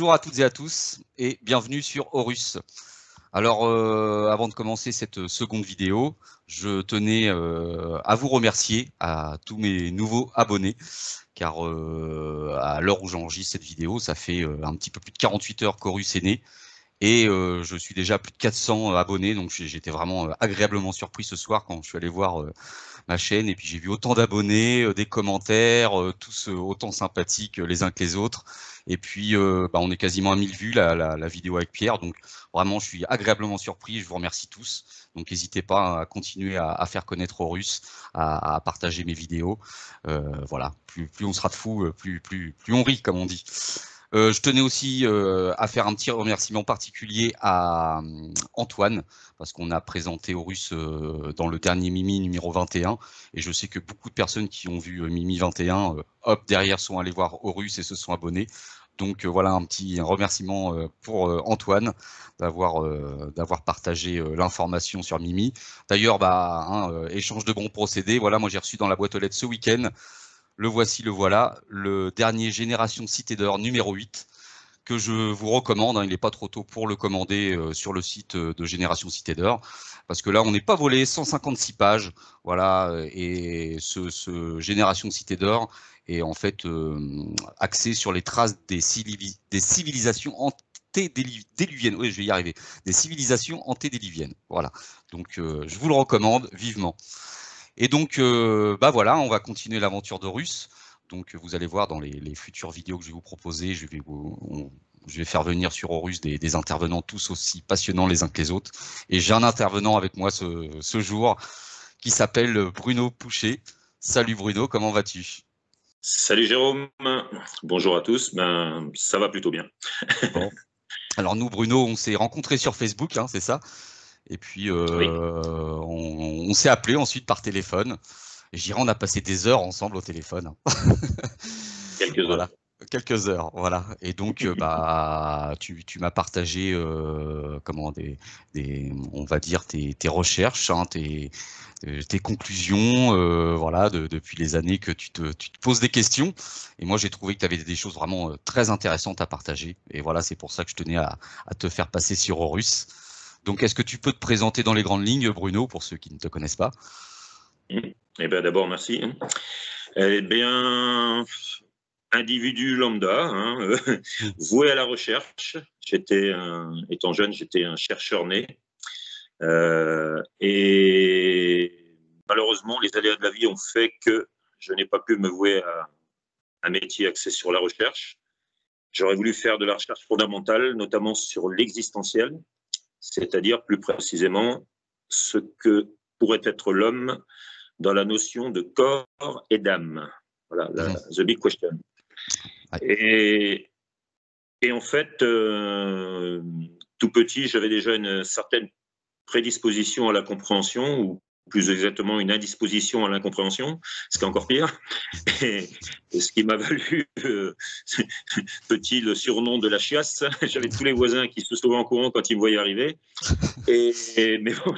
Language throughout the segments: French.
Bonjour à toutes et à tous et bienvenue sur Horus. Alors, avant de commencer cette seconde vidéo, je tenais à vous remercier à tous mes nouveaux abonnés, car à l'heure où j'enregistre cette vidéo, ça fait un petit peu plus de 48 heures qu'Horus est né. Et je suis déjà à plus de 400 abonnés, donc j'étais vraiment agréablement surpris ce soir quand je suis allé voir ma chaîne, et puis j'ai vu autant d'abonnés, des commentaires, tous autant sympathiques les uns que les autres. Et puis on est quasiment à 1000 vues la vidéo avec Pierre, donc vraiment je suis agréablement surpris, je vous remercie tous. Donc n'hésitez pas à continuer à faire connaître Horus, à partager mes vidéos. Voilà, plus on sera de fous, plus on rit, comme on dit. Je tenais aussi à faire un petit remerciement particulier à Antoine, parce qu'on a présenté Horus dans le dernier Mimi numéro 21, et je sais que beaucoup de personnes qui ont vu Mimi 21, hop, derrière sont allés voir Horus et se sont abonnés. Donc voilà un petit remerciement pour Antoine d'avoir partagé l'information sur Mimi. D'ailleurs, échange de bons procédés. Voilà, moi j'ai reçu dans la boîte aux lettres ce week-end. Le voici, le voilà, le dernier Génération Cité d'Or numéro 8, que je vous recommande. Il n'est pas trop tôt pour le commander sur le site de Génération Cité d'Or, parce que là, on n'est pas volé, 156 pages. Voilà, et ce Génération Cité d'Or est en fait axé sur les traces des civilisations antédiluviennes. Oui, je vais y arriver. Des civilisations antédiluviennes. Voilà. Donc, je vous le recommande vivement. Et donc, voilà, on va continuer l'aventure d'Horus. Donc, vous allez voir dans les futures vidéos que je vais vous proposer, je vais faire venir sur Horus des intervenants tous aussi passionnants les uns que les autres. Et j'ai un intervenant avec moi ce jour qui s'appelle Bruno Pouchet. Salut Bruno, comment vas-tu? Salut Jérôme, bonjour à tous, ça va plutôt bien. Bon. Alors nous, Bruno, on s'est rencontrés sur Facebook, hein, c'est ça. Et puis, Oui, on s'est appelé ensuite par téléphone. Et je dirais, on a passé des heures ensemble au téléphone. quelques Voilà, heures. quelques heures, voilà. Et donc, tu m'as partagé, on va dire tes recherches, hein, tes conclusions, voilà, depuis les années que tu te poses des questions. Et moi, j'ai trouvé que tu avais des choses vraiment très intéressantes à partager. Et voilà, c'est pour ça que je tenais à te faire passer sur Horus. Donc, est-ce que tu peux te présenter dans les grandes lignes, Bruno, pour ceux qui ne te connaissent pas? Eh bien d'abord, merci. Eh bien, individu lambda, voué à la recherche. Étant jeune, j'étais un chercheur né. Et malheureusement, les aléas de la vie ont fait que je n'ai pas pu me vouer à un métier axé sur la recherche. J'aurais voulu faire de la recherche fondamentale, notamment sur l'existentiel, c'est-à-dire plus précisément ce que pourrait être l'homme dans la notion de corps et d'âme. Voilà, Mhm. the big question. Ouais. Et, et en fait, tout petit, j'avais déjà une certaine prédisposition à la compréhension, ou plus exactement une indisposition à l'incompréhension, ce qui est encore pire, et ce qui m'a valu petit le surnom de la chiasse. J'avais tous les voisins qui se sauvaient en courant quand ils me voyaient arriver. Mais bon,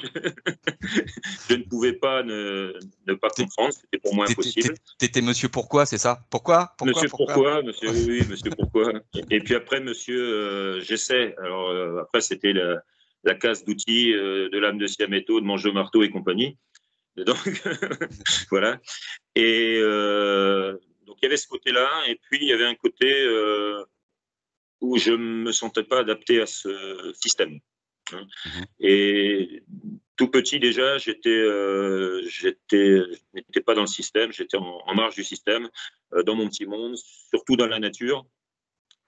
je ne pouvais pas ne pas T'é- comprendre, c'était pour moi impossible. T'étais monsieur pourquoi, c'est ça? Pourquoi? Pourquoi? Monsieur Pourquoi? pourquoi, monsieur oui, monsieur pourquoi. Et puis après, monsieur j'essaie. Alors après, c'était la case d'outils de l'âme de Siametto, de Manche de Marteau et compagnie. Donc voilà. Et donc il y avait ce côté-là, et puis il y avait un côté où je me sentais pas adapté à ce système. Hein. Mhm. Et tout petit déjà, je n'étais pas dans le système, j'étais en marge du système, dans mon petit monde, surtout dans la nature,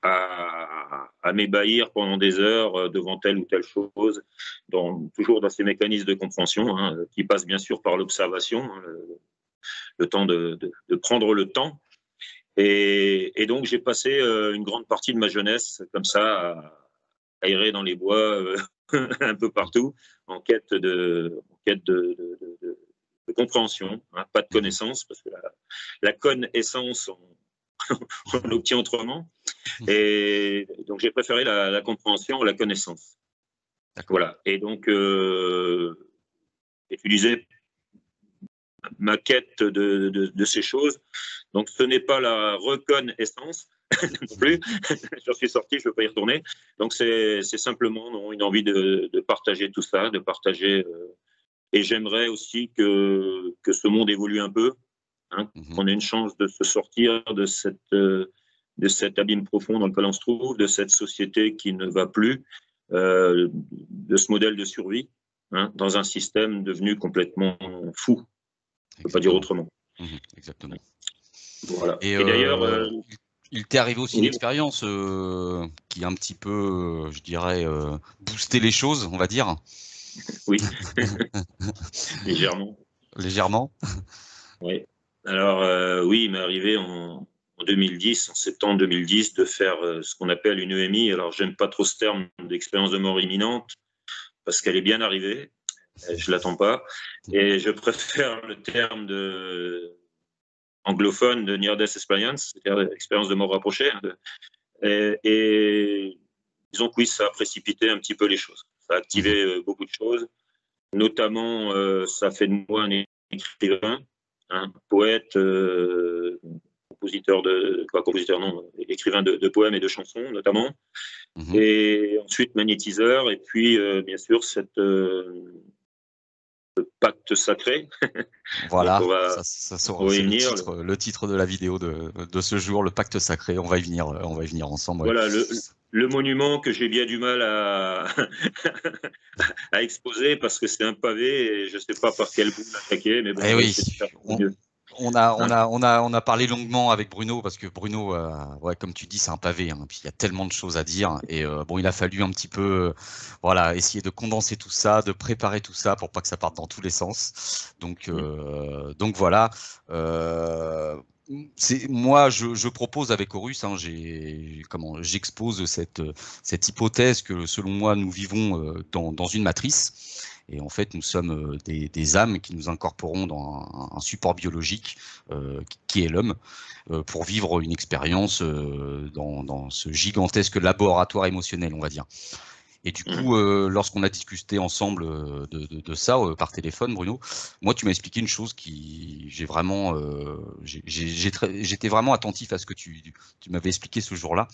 à m'ébahir pendant des heures devant telle ou telle chose, toujours dans ces mécanismes de compréhension, hein, qui passent bien sûr par l'observation, hein, le temps de prendre le temps. Et donc j'ai passé une grande partie de ma jeunesse comme ça à errer dans les bois un peu partout en quête de compréhension, hein, pas de Mhm. connaissance, parce que la connaissance, on l'obtient autrement. Mhm. Et donc j'ai préféré la compréhension à la connaissance. D'accord. Voilà. Et donc utiliser ma quête de ces choses. Donc ce n'est pas la reconnaissance, non plus. J'en suis sorti, je ne veux pas y retourner. Donc c'est simplement non, une envie de partager tout ça, de partager. Et j'aimerais aussi que ce monde évolue un peu, hein, qu'on ait une chance de se sortir de cet abîme profond dans lequel on se trouve, de cette société qui ne va plus, de ce modèle de survie, hein, dans un système devenu complètement fou. On ne peut pas dire autrement. Exactement. Voilà. Et d'ailleurs, il t'est arrivé aussi une oui. expérience qui a un petit peu, je dirais, boosté les choses, on va dire. Oui, légèrement. Légèrement. Oui. Alors, oui, il m'est arrivé en 2010, en septembre 2010, de faire ce qu'on appelle une EMI. Alors, j'aime pas trop ce terme d'expérience de mort imminente, parce qu'elle est bien arrivée, je l'attends pas. Et je préfère le terme anglophone de Near Death Experience, c'est-à-dire expérience de mort rapprochée. Et disons que oui, ça a précipité un petit peu les choses. Ça a activé beaucoup de choses. Notamment, ça fait de moi un écrivain, un poète, écrivain de poèmes et de chansons notamment. Et ensuite magnétiseur. Et puis, bien sûr, le pacte sacré. Voilà, Donc ça c'est le titre de la vidéo de ce jour, le pacte sacré. On va y venir ensemble. Ouais. Voilà, le monument que j'ai bien du mal à, à exposer parce que c'est un pavé et je ne sais pas par quel bout l'attaquer, mais bon, on va essayer de faire mieux. On a parlé longuement avec Bruno parce que Bruno, ouais, comme tu dis, c'est un pavé. Hein, puis il y a tellement de choses à dire et bon, il a fallu un petit peu, voilà, essayer de condenser tout ça, de préparer tout ça pour pas que ça parte dans tous les sens. Donc voilà. Moi, je propose avec Horus, hein, j'expose cette hypothèse que selon moi nous vivons dans une matrice. Et en fait, nous sommes des âmes qui nous incorporons dans un support biologique qui est l'homme pour vivre une expérience dans ce gigantesque laboratoire émotionnel, on va dire. Et du coup, lorsqu'on a discuté ensemble de ça par téléphone, Bruno, moi, tu m'as expliqué une chose qui j'étais vraiment attentif à ce que tu m'avais expliqué ce jour-là,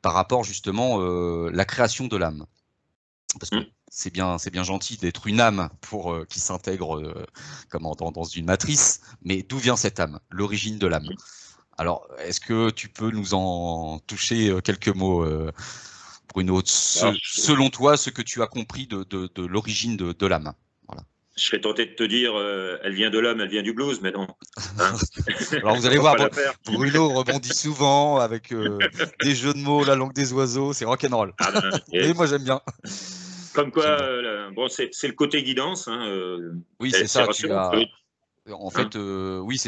par rapport justement la création de l'âme. Parce que c'est bien gentil d'être une âme pour qui s'intègre dans une matrice, mais d'où vient cette âme, l'origine de l'âme? Alors, est-ce que tu peux nous en toucher quelques mots, Bruno, selon toi, ce que tu as compris de l'origine de l'âme? Voilà. Je serais tenté de te dire, elle vient de l'âme, elle vient du blues, mais non. Hein. Alors vous allez voir, Bruno rebondit souvent avec des jeux de mots, la langue des oiseaux, c'est rock'n'roll. Ah ben, Et moi j'aime bien. Comme quoi, bon, c'est le côté guidance. Hein, oui, c'est ça. rassurant. En fait, oui,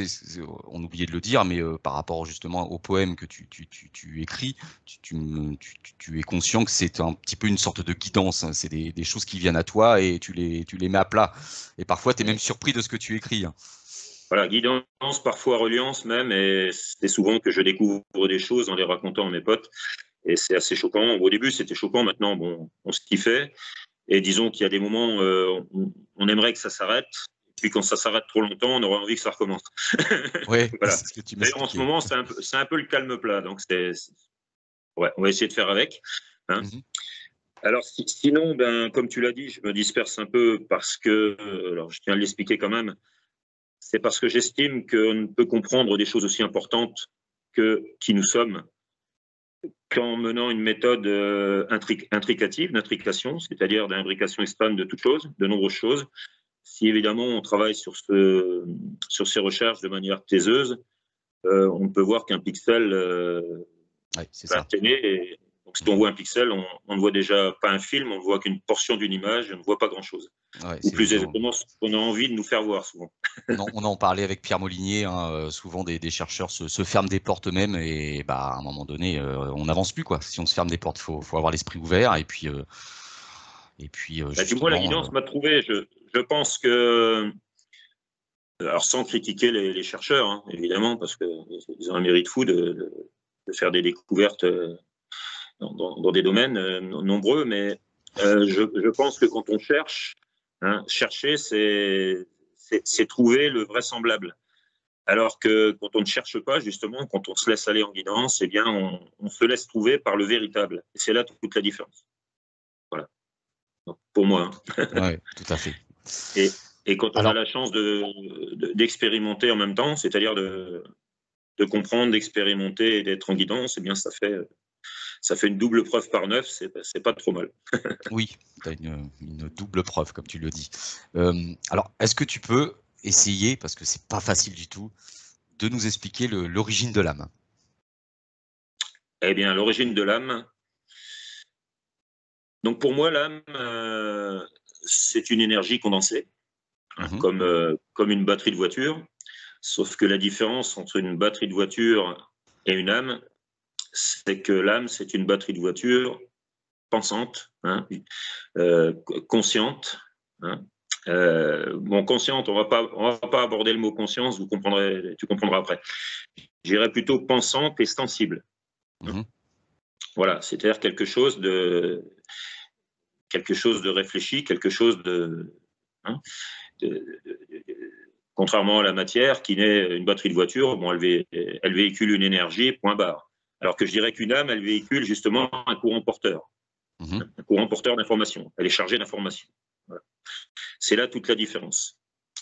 on oubliait de le dire, mais par rapport justement au poème que tu écris, tu es conscient que c'est un petit peu une sorte de guidance. Hein. C'est des choses qui viennent à toi et tu les mets à plat. Et parfois, tu es même surpris de ce que tu écris. Hein. Voilà, guidance, parfois reliance même, et c'est souvent que je découvre des choses en les racontant à mes potes. Et c'est assez choquant. Au début, c'était choquant. Maintenant, bon, on se kiffait. Et disons qu'il y a des moments, on aimerait que ça s'arrête. Puis quand ça s'arrête trop longtemps, on aurait envie que ça recommence. Oui, voilà. c'est ce que tu m'expliquais. En ce moment, c'est un peu le calme plat. Donc, ouais, on va essayer de faire avec. Hein. Alors, sinon, ben, comme tu l'as dit, je me disperse un peu parce que, alors je tiens à l'expliquer quand même, c'est parce que j'estime qu'on ne peut comprendre des choses aussi importantes que qui nous sommes qu'en menant une méthode intricative, d'intrication, c'est-à-dire d'imbrication extrême de toutes choses, de nombreuses choses. Si évidemment on travaille sur ces recherches de manière taiseuse, on peut voir qu'un pixel ouais, c'est ça. Et donc si on voit un pixel, on ne voit déjà pas un film, on ne voit qu'une portion d'une image, on ne voit pas grand-chose. Ouais, ou plus exactement ce qu'on a envie de nous faire voir souvent. On en parlait avec Pierre Molinier, hein, souvent des chercheurs se ferment des portes eux-mêmes et bah, à un moment donné, on n'avance plus. Quoi. Si on se ferme des portes, il faut avoir l'esprit ouvert et puis du moins, la guidance m'a trouvé. Je pense que, alors sans critiquer les chercheurs, hein, évidemment, parce qu'ils ont un mérite fou de faire des découvertes dans des domaines nombreux, mais je pense que quand on cherche, hein, chercher, c'est trouver le vraisemblable. Alors que quand on ne cherche pas, justement, quand on se laisse aller en guidance, eh bien, on se laisse trouver par le véritable. Et c'est là toute la différence. Voilà. Donc, pour moi. Oui, tout à fait. Et quand on a la chance d'expérimenter en même temps, c'est-à-dire de comprendre, d'expérimenter et d'être en guidance, eh bien, ça fait une double preuve par 9, c'est pas trop mal. Oui, tu as une double preuve, comme tu le dis. Alors, est-ce que tu peux essayer, parce que c'est pas facile du tout, de nous expliquer l'origine de l'âme? Eh bien, l'origine de l'âme. Donc, pour moi, l'âme, c'est une énergie condensée, comme une batterie de voiture. Sauf que la différence entre une batterie de voiture et une âme, c'est que l'âme, c'est une batterie de voiture pensante, consciente. Bon, consciente, on va pas aborder le mot conscience, tu comprendras après. J'irais plutôt pensante et sensible. Voilà, c'est-à-dire quelque chose de réfléchi, quelque chose contrairement à la matière, qui n'est une batterie de voiture, bon, elle véhicule une énergie, point barre. Alors que je dirais qu'une âme, elle véhicule justement un courant porteur, un courant porteur d'information. Elle est chargée d'informations. Voilà. C'est là toute la différence.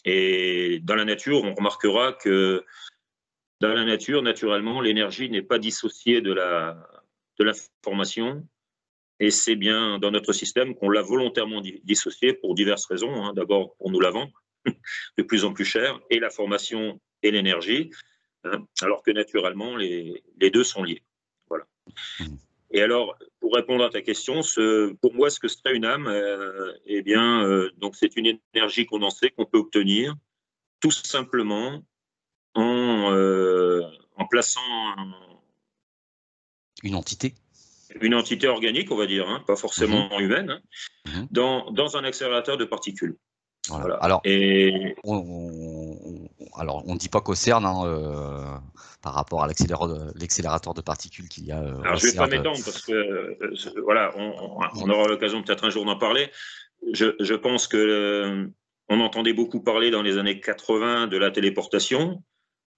Et dans la nature, on remarquera que dans la nature, naturellement, l'énergie n'est pas dissociée de l'information. Et c'est bien dans notre système qu'on l'a volontairement dissociée pour diverses raisons. D'abord, pour nous la vendre de plus en plus cher, et la formation et l'énergie, alors que naturellement, les deux sont liés. Voilà. Et alors, pour répondre à ta question, pour moi, ce que serait une âme, eh bien, donc c'est une énergie condensée qu'on peut obtenir tout simplement en plaçant une entité organique, on va dire, pas forcément humaine, dans un accélérateur de particules. Voilà. Alors, et on ne dit pas qu'au CERN, par rapport à l'accélérateur de particules qu'il y a. Alors, je ne vais pas m'étendre parce que voilà, on aura l'occasion peut-être un jour d'en parler. Je pense que on entendait beaucoup parler dans les années 80 de la téléportation.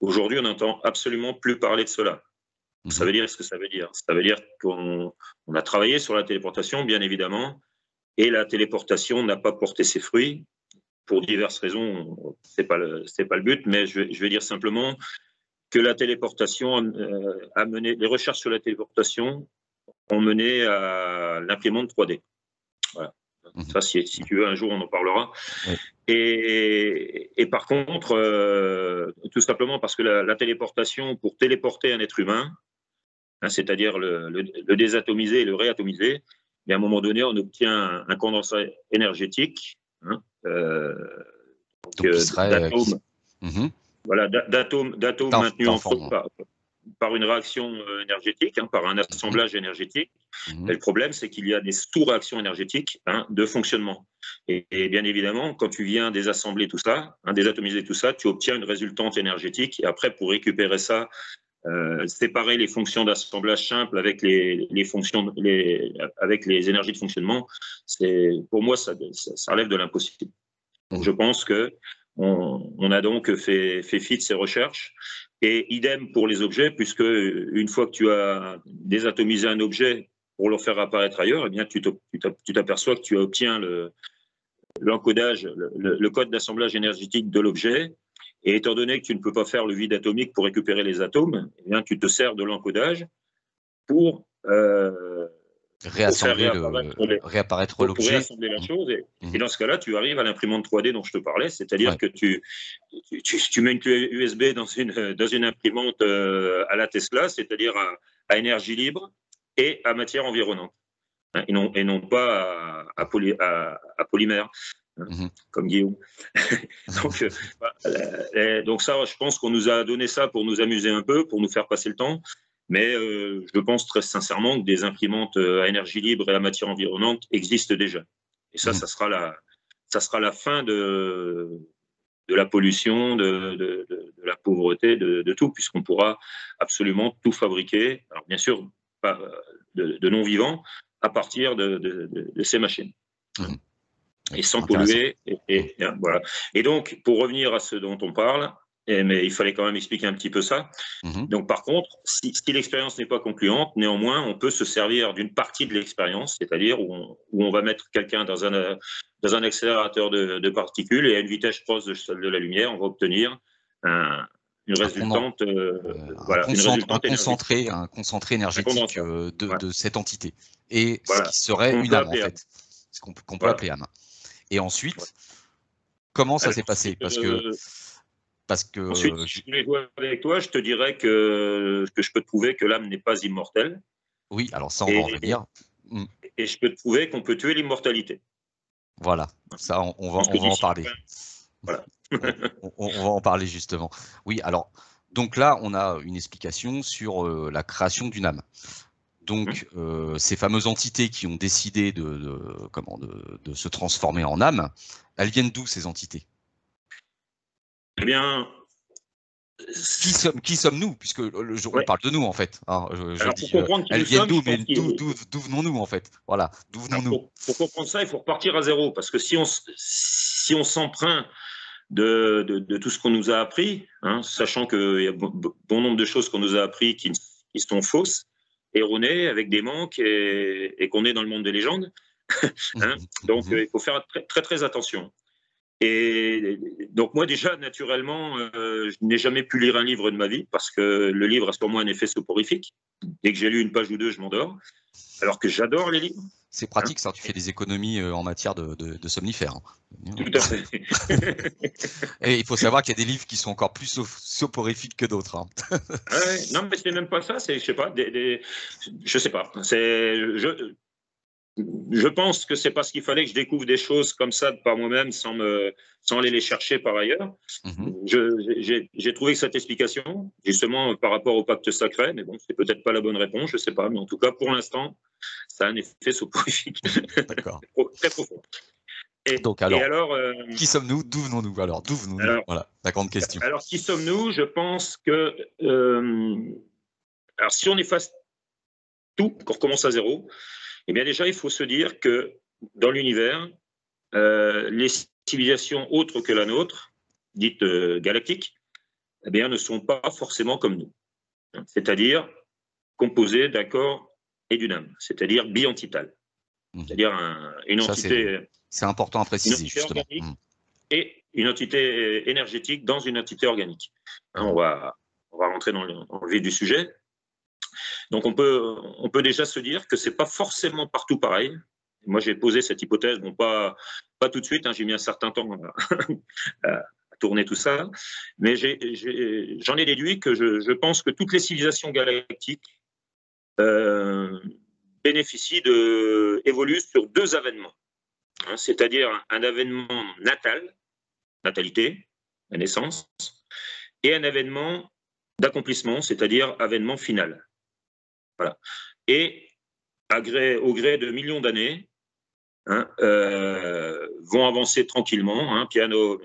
Aujourd'hui, on n'entend absolument plus parler de cela. Ça veut dire ce que ça veut dire. Ça veut dire qu'on a travaillé sur la téléportation, bien évidemment, et la téléportation n'a pas porté ses fruits pour diverses raisons. C'est pas le but, mais je vais dire simplement que la téléportation a mené, les recherches sur la téléportation ont mené à l'imprimante 3D. Voilà. Ça, si tu veux, un jour, on en parlera. Oui. Et par contre, tout simplement parce que la téléportation, pour téléporter un être humain, c'est-à-dire le désatomiser et le réatomiser, et à un moment donné, on obtient un condensat énergétique, d'atomes maintenus en forme par une réaction énergétique, par un assemblage énergétique. Et le problème, c'est qu'il y a des sous-réactions énergétiques de fonctionnement. Et bien évidemment, quand tu viens désassembler tout ça, désatomiser tout ça, tu obtiens une résultante énergétique. Et après, pour récupérer ça, séparer les fonctions d'assemblage simple avec les fonctions, avec les énergies de fonctionnement, pour moi, ça relève de l'impossible. Donc, je pense que on a donc fait fi de ces recherches. Et idem pour les objets, puisque une fois que tu as désatomisé un objet pour le faire apparaître ailleurs, eh bien, tu t'aperçois que tu obtiens l'encodage, le code d'assemblage énergétique de l'objet. Et étant donné que tu ne peux pas faire le vide atomique pour récupérer les atomes, eh bien, tu te sers de l'encodage pour réassembler la chose. Et dans ce cas-là, tu arrives à l'imprimante 3D dont je te parlais, c'est-à-dire que tu mets une clé USB dans une imprimante à la Tesla, c'est-à-dire à énergie libre et à matière environnante, et non pas à polymère. Comme Guillaume. donc ça, je pense qu'on nous a donné ça pour nous amuser un peu, pour nous faire passer le temps. Mais je pense très sincèrement que des imprimantes à énergie libre et à matière environnante existent déjà. Et ça, ça sera la fin de la pollution, de la pauvreté, de tout, puisqu'on pourra absolument tout fabriquer. Alors bien sûr, pas de non-vivants, à partir de ces machines. Et sans polluer. Et voilà. Et donc, pour revenir à ce dont on parle, mais il fallait quand même expliquer un petit peu ça. Donc, par contre, si l'expérience n'est pas concluante, néanmoins, on peut se servir d'une partie de l'expérience, c'est-à-dire où on va mettre quelqu'un dans un accélérateur de particules et à une vitesse proche de celle de la lumière, on va obtenir une résultante, un concentré énergétique de cette entité. Et ce qui serait une âme, en fait, ce qu'on peut appeler âme. Et ensuite, comment ça s'est passé? Parce que ensuite, si je voulais jouer avec toi, je te dirais que je peux te prouver que l'âme n'est pas immortelle. Oui, alors ça, on va en revenir. Et je peux te prouver qu'on peut tuer l'immortalité. Voilà, ça, on va en parler. Voilà. on va en parler justement. Oui, alors, donc là, on a une explication sur la création d'une âme. Donc, ces fameuses entités qui ont décidé de se transformer en âme, elles viennent d'où, ces entités? Eh bien, qui sommes-nous? Puisque on parle de nous, en fait. Hein, elles viennent d'où, mais d'où venons-nous, en fait? Voilà, d'où venons-nous? Pour comprendre ça, il faut repartir à zéro, parce que si on s'emprunte de tout ce qu'on nous a appris, hein, sachant qu'il y a bon nombre de choses qu'on nous a appris qui sont fausses, erronées, avec des manques, et qu'on est dans le monde des légendes. Hein, donc, il faut faire très, très, très attention. Et donc, moi, déjà, naturellement, je n'ai jamais pu lire un livre de ma vie, parce que le livre a sur moi un effet soporifique. Dès que j'ai lu une page ou deux, je m'endors, alors que j'adore les livres. C'est pratique, ça, tu fais des économies en matière de somnifères. Tout à fait. Et il faut savoir qu'il y a des livres qui sont encore plus soporifiques que d'autres. Hein. Non, mais c'est même pas ça, je sais pas, je sais pas. Je pense que c'est parce qu'il fallait que je découvre des choses comme ça par moi-même sans aller les chercher par ailleurs. J'ai trouvé que cette explication, justement par rapport au pacte sacré, mais bon, c'est peut-être pas la bonne réponse, je sais pas, mais en tout cas, pour l'instant, ça a un effet soporifique. D'accord. Très profond. Donc alors, qui sommes-nous? D'où venons-nous? Alors, d'où venons-nous? Voilà, la grande question. Alors, qui sommes-nous? Je pense que alors, si on efface tout, qu'on recommence à zéro, eh bien déjà, il faut se dire que dans l'univers, les civilisations autres que la nôtre, dites galactiques, eh bien, ne sont pas forcément comme nous. C'est-à-dire composées d'un corps et d'une âme, c'est-à-dire bientitales. C'est-à-dire une entité... C'est important à préciser, justement. Et une entité énergétique dans une entité organique. Hein, on va rentrer dans le vif du sujet. Donc, on peut déjà se dire que ce n'est pas forcément partout pareil. Moi, j'ai posé cette hypothèse, bon, pas tout de suite, hein, j'ai mis un certain temps à tourner tout ça, mais j'en ai déduit que je pense que toutes les civilisations galactiques évoluent sur deux avènements. Hein, c'est-à-dire un avènement natal, natalité, la naissance, et un avènement d'accomplissement, c'est-à-dire avènement final. Voilà. Et au gré de millions d'années, hein, vont avancer tranquillement, hein, piano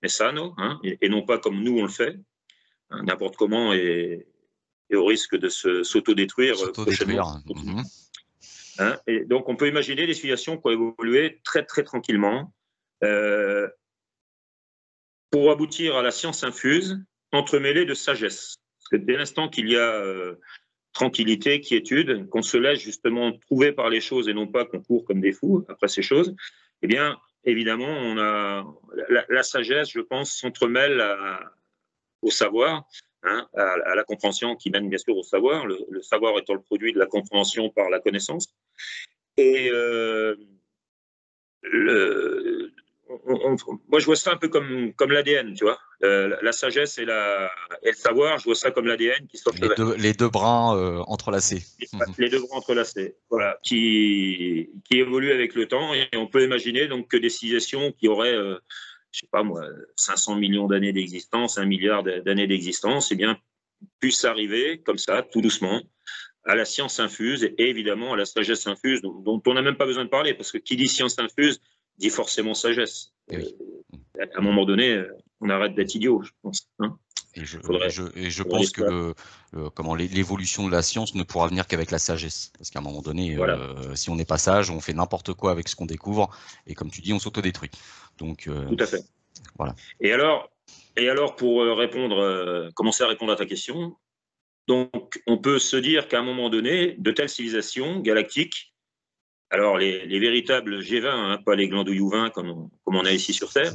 mais sano, hein, et non pas comme nous on le fait, hein, n'importe comment et au risque de s'autodétruire prochainement. Hein, et donc on peut imaginer des civilisations qui ont évolué très très tranquillement pour aboutir à la science infuse entremêlée de sagesse. Parce que dès l'instant qu'il y a tranquillité, quiétude, qu'on se laisse justement trouver par les choses et non pas qu'on court comme des fous après ces choses, eh bien, évidemment, on a la sagesse, je pense, s'entremêle au savoir, hein, à la compréhension qui mène bien sûr au savoir, le savoir étant le produit de la compréhension par la connaissance. Et moi, je vois ça un peu comme l'ADN, tu vois. La sagesse et le savoir, je vois ça comme l'ADN qui sont les deux brins entrelacés. Les deux brins entrelacés, voilà, qui évoluent avec le temps. Et on peut imaginer donc que des civilisations qui auraient, je sais pas moi, 500 millions d'années d'existence, 1 milliard d'années d'existence, eh bien, puissent arriver comme ça, tout doucement, à la science infuse et évidemment à la sagesse infuse, dont on n'a même pas besoin de parler, parce que qui dit science infuse dit forcément sagesse. Oui. À un moment donné, on arrête d'être idiot, je pense. Hein. Et je pense que l'évolution de la science ne pourra venir qu'avec la sagesse. Parce qu'à un moment donné, voilà. Si on n'est pas sage, on fait n'importe quoi avec ce qu'on découvre. Et comme tu dis, on s'autodétruit. Donc, tout à fait. Voilà. Et alors, Et alors, pour commencer à répondre à ta question, donc on peut se dire qu'à un moment donné, de telles civilisations galactiques, alors les véritables G20, hein, pas les glandouilles ou 20 comme on a ici sur Terre,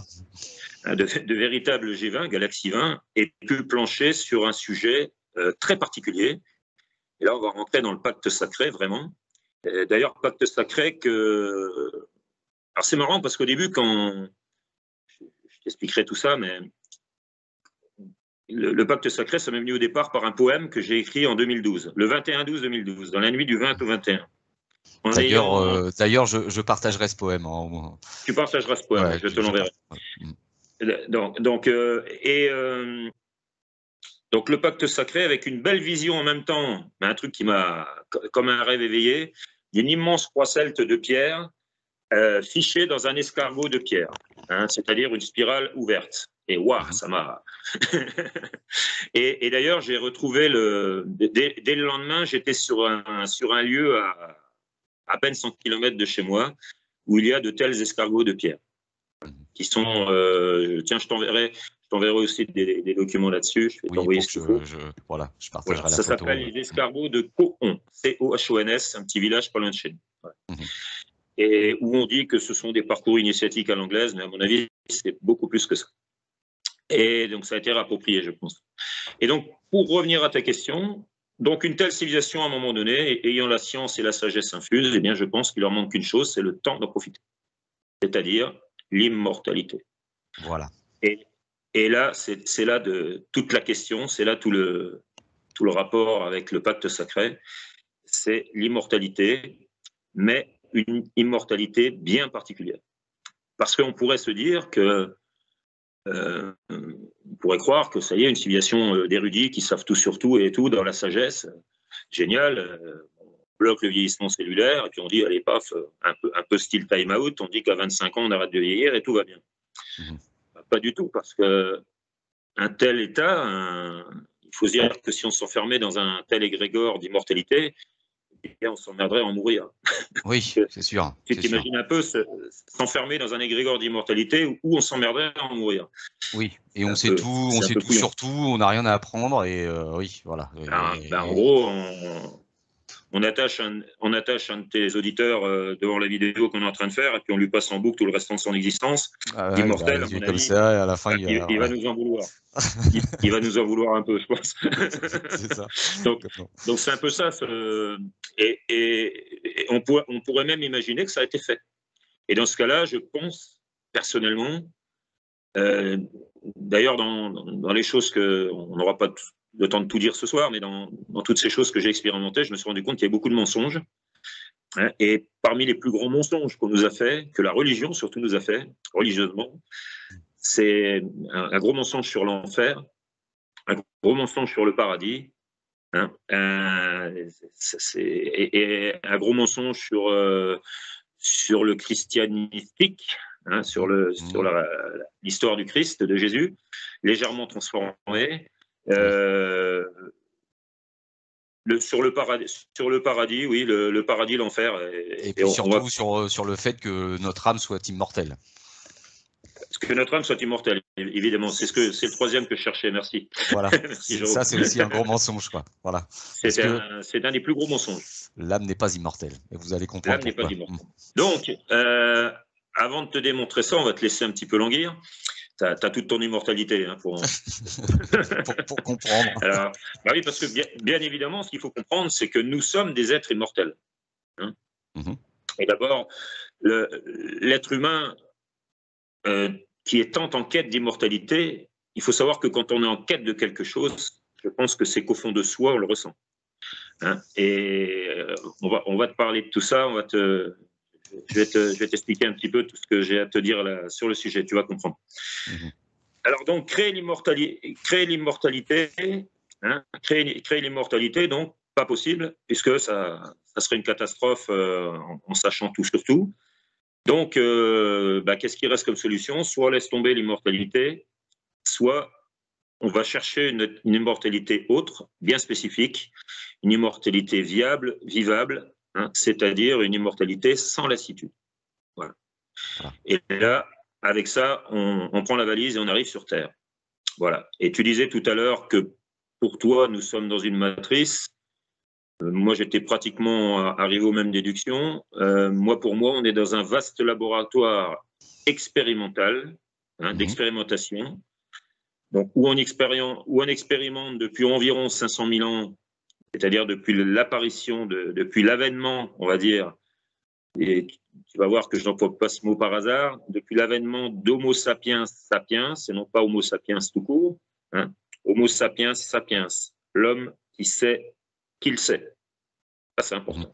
hein, de véritables G20, galaxies 20, aient pu plancher sur un sujet très particulier. Et là, on va rentrer dans le pacte sacré, vraiment. D'ailleurs, pacte sacré que... Alors c'est marrant parce qu'au début, quand... Je t'expliquerai tout ça, mais le pacte sacré, ça m'est venu au départ par un poème que j'ai écrit en 2012, le 21-12-2012, dans la nuit du 20 au 21. D'ailleurs, je partagerai ce poème. Hein. Tu partageras ce poème, Ouais, je te l'enverrai. Donc le pacte sacré avec une belle vision en même temps, un truc qui m'a comme un rêve éveillé, d'une immense croix celte de pierre fichée dans un escargot de pierre, hein, c'est-à-dire une spirale ouverte. Et waouh, ça m'a... et d'ailleurs, j'ai retrouvé dès le lendemain, j'étais sur un lieu à peine 100 km de chez moi, où il y a de tels escargots de pierre, qui sont... tiens, je t'enverrai aussi des documents là-dessus. Je vais t'envoyer ce qu'il faut. Voilà, je partagerai la ça photo. Ça s'appelle les escargots de Cohon, C-O-H-O-N-S, un petit village pas loin de chez nous. Voilà. Et où on dit que ce sont des parcours initiatiques à l'anglaise, mais à mon avis, c'est beaucoup plus que ça. Et donc, ça a été réapproprié, je pense. Et donc, pour revenir à ta question, donc une telle civilisation, à un moment donné, ayant la science et la sagesse infuse, eh bien, je pense qu'il leur manque qu'une chose, c'est le temps d'en profiter. C'est-à-dire l'immortalité. Voilà. Et là, c'est là toute la question, c'est là tout le rapport avec le pacte sacré, c'est l'immortalité, mais une immortalité bien particulière. Parce qu'on pourrait se dire que on pourrait croire que ça y est, une civilisation d'érudits qui savent tout sur tout et tout dans la sagesse, génial, on bloque le vieillissement cellulaire et puis on dit, allez, paf, un peu style time out, on dit qu'à 25 ans, on arrête de vieillir et tout va bien. Pas du tout, parce que un tel état, il faut se dire que si on s'enfermait dans un tel égrégore d'immortalité, eh on s'emmerderait à en mourir. Oui, c'est sûr. Tu t'imagines un peu s'enfermer dans un égrégore d'immortalité où on s'emmerderait à en mourir. Oui, et on sait tout sur tout, on n'a rien à apprendre, et oui, voilà. En gros, on attache un de tes auditeurs devant la vidéo qu'on est en train de faire, et puis on lui passe en boucle tout le restant de son existence, d'immortel, à mon avis. Ça, et à la fin, il va nous en vouloir. il va nous en vouloir un peu, je pense. C'est ça. Donc c'est un peu ça. Et on pourrait même imaginer que ça a été fait. Et dans ce cas-là, je pense, personnellement, d'ailleurs, dans les choses on n'aura pas le temps de tout dire ce soir, mais dans toutes ces choses que j'ai expérimentées, je me suis rendu compte qu'il y a beaucoup de mensonges. Hein, et parmi les plus grands mensonges qu'on nous a fait, que la religion surtout nous a fait, religieusement, c'est un gros mensonge sur l'enfer, un gros mensonge sur le paradis, hein, et un gros mensonge sur le christianistique, hein, sur l'histoire du Christ, de Jésus, légèrement transformé. Sur le paradis, oui, le paradis, l'enfer. Et puis surtout sur le fait que notre âme soit immortelle. Que notre âme soit immortelle, évidemment. C'est le troisième que je cherchais, merci. Voilà. Merci, ça, c'est aussi un gros mensonge, quoi. Voilà. C'est un des plus gros mensonges. L'âme n'est pas immortelle, et vous allez comprendre. L'âme n'est pas immortelle. Donc, avant de te démontrer ça, on va te laisser un petit peu languir. Tu as toute ton immortalité hein, pour comprendre. Alors, bah oui, parce que bien évidemment, ce qu'il faut comprendre, c'est que nous sommes des êtres immortels. Hein. Et d'abord, l'être humain qui est tant en quête d'immortalité, il faut savoir que quand on est en quête de quelque chose, je pense que c'est qu'au fond de soi, on le ressent. Hein. Et on va te parler de tout ça, je vais t'expliquer un petit peu tout ce que j'ai à te dire là, sur le sujet, tu vas comprendre. Alors donc, créer l'immortalité, hein, créer l'immortalité, donc pas possible, puisque ça serait une catastrophe en sachant tout sur tout. Donc, qu'est-ce qui reste comme solution? Soit on laisse tomber l'immortalité, soit on va chercher une immortalité autre, bien spécifique, une immortalité viable, vivable, hein, c'est-à-dire une immortalité sans lassitude. Voilà. Et là, avec ça, on prend la valise et on arrive sur Terre. Voilà. Et tu disais tout à l'heure que pour toi, nous sommes dans une matrice. Moi, j'étais pratiquement arrivé aux mêmes déductions. Pour moi, on est dans un vaste laboratoire expérimental, d'expérimentation, donc où on expérimente depuis environ 500 000 ans, c'est-à-dire depuis l'apparition, depuis l'avènement, on va dire, et tu vas voir que je n'emploie pas ce mot par hasard, depuis l'avènement d'Homo sapiens sapiens, et non pas Homo sapiens tout court, Homo sapiens sapiens, l'homme qui sait qu'il sait. Ça, c'est important.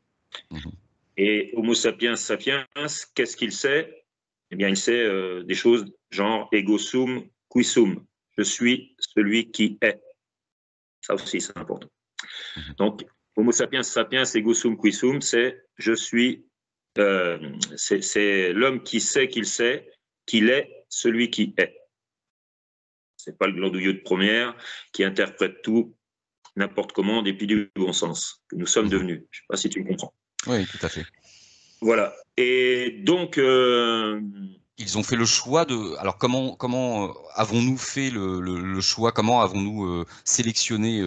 Et Homo sapiens sapiens, qu'est-ce qu'il sait? Eh bien, il sait des choses genre ego sum qui sum. Je suis celui qui est. Ça aussi, c'est important. Donc, Homo sapiens sapiens, ego sum qui sum, c'est je suis. C'est l'homme qui sait qu'il est celui qui est. C'est pas le glandouilleux de première qui interprète tout n'importe comment en dépit du bon sens que nous sommes devenus. Je ne sais pas si tu me comprends. Oui, tout à fait. Voilà. Et donc, ils ont fait le choix de. Alors, comment avons-nous fait le choix? Comment avons-nous sélectionné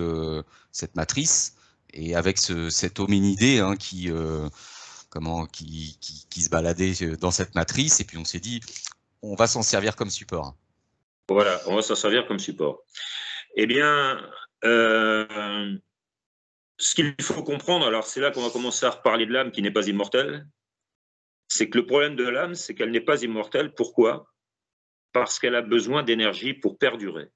cette matrice? Et avec cet hominidé qui se baladait dans cette matrice, et puis on s'est dit, on va s'en servir comme support. Voilà, on va s'en servir comme support. Eh bien, ce qu'il faut comprendre, alors c'est là qu'on va commencer à reparler de l'âme qui n'est pas immortelle, c'est que le problème de l'âme, c'est qu'elle n'est pas immortelle. Pourquoi? Parce qu'elle a besoin d'énergie pour perdurer.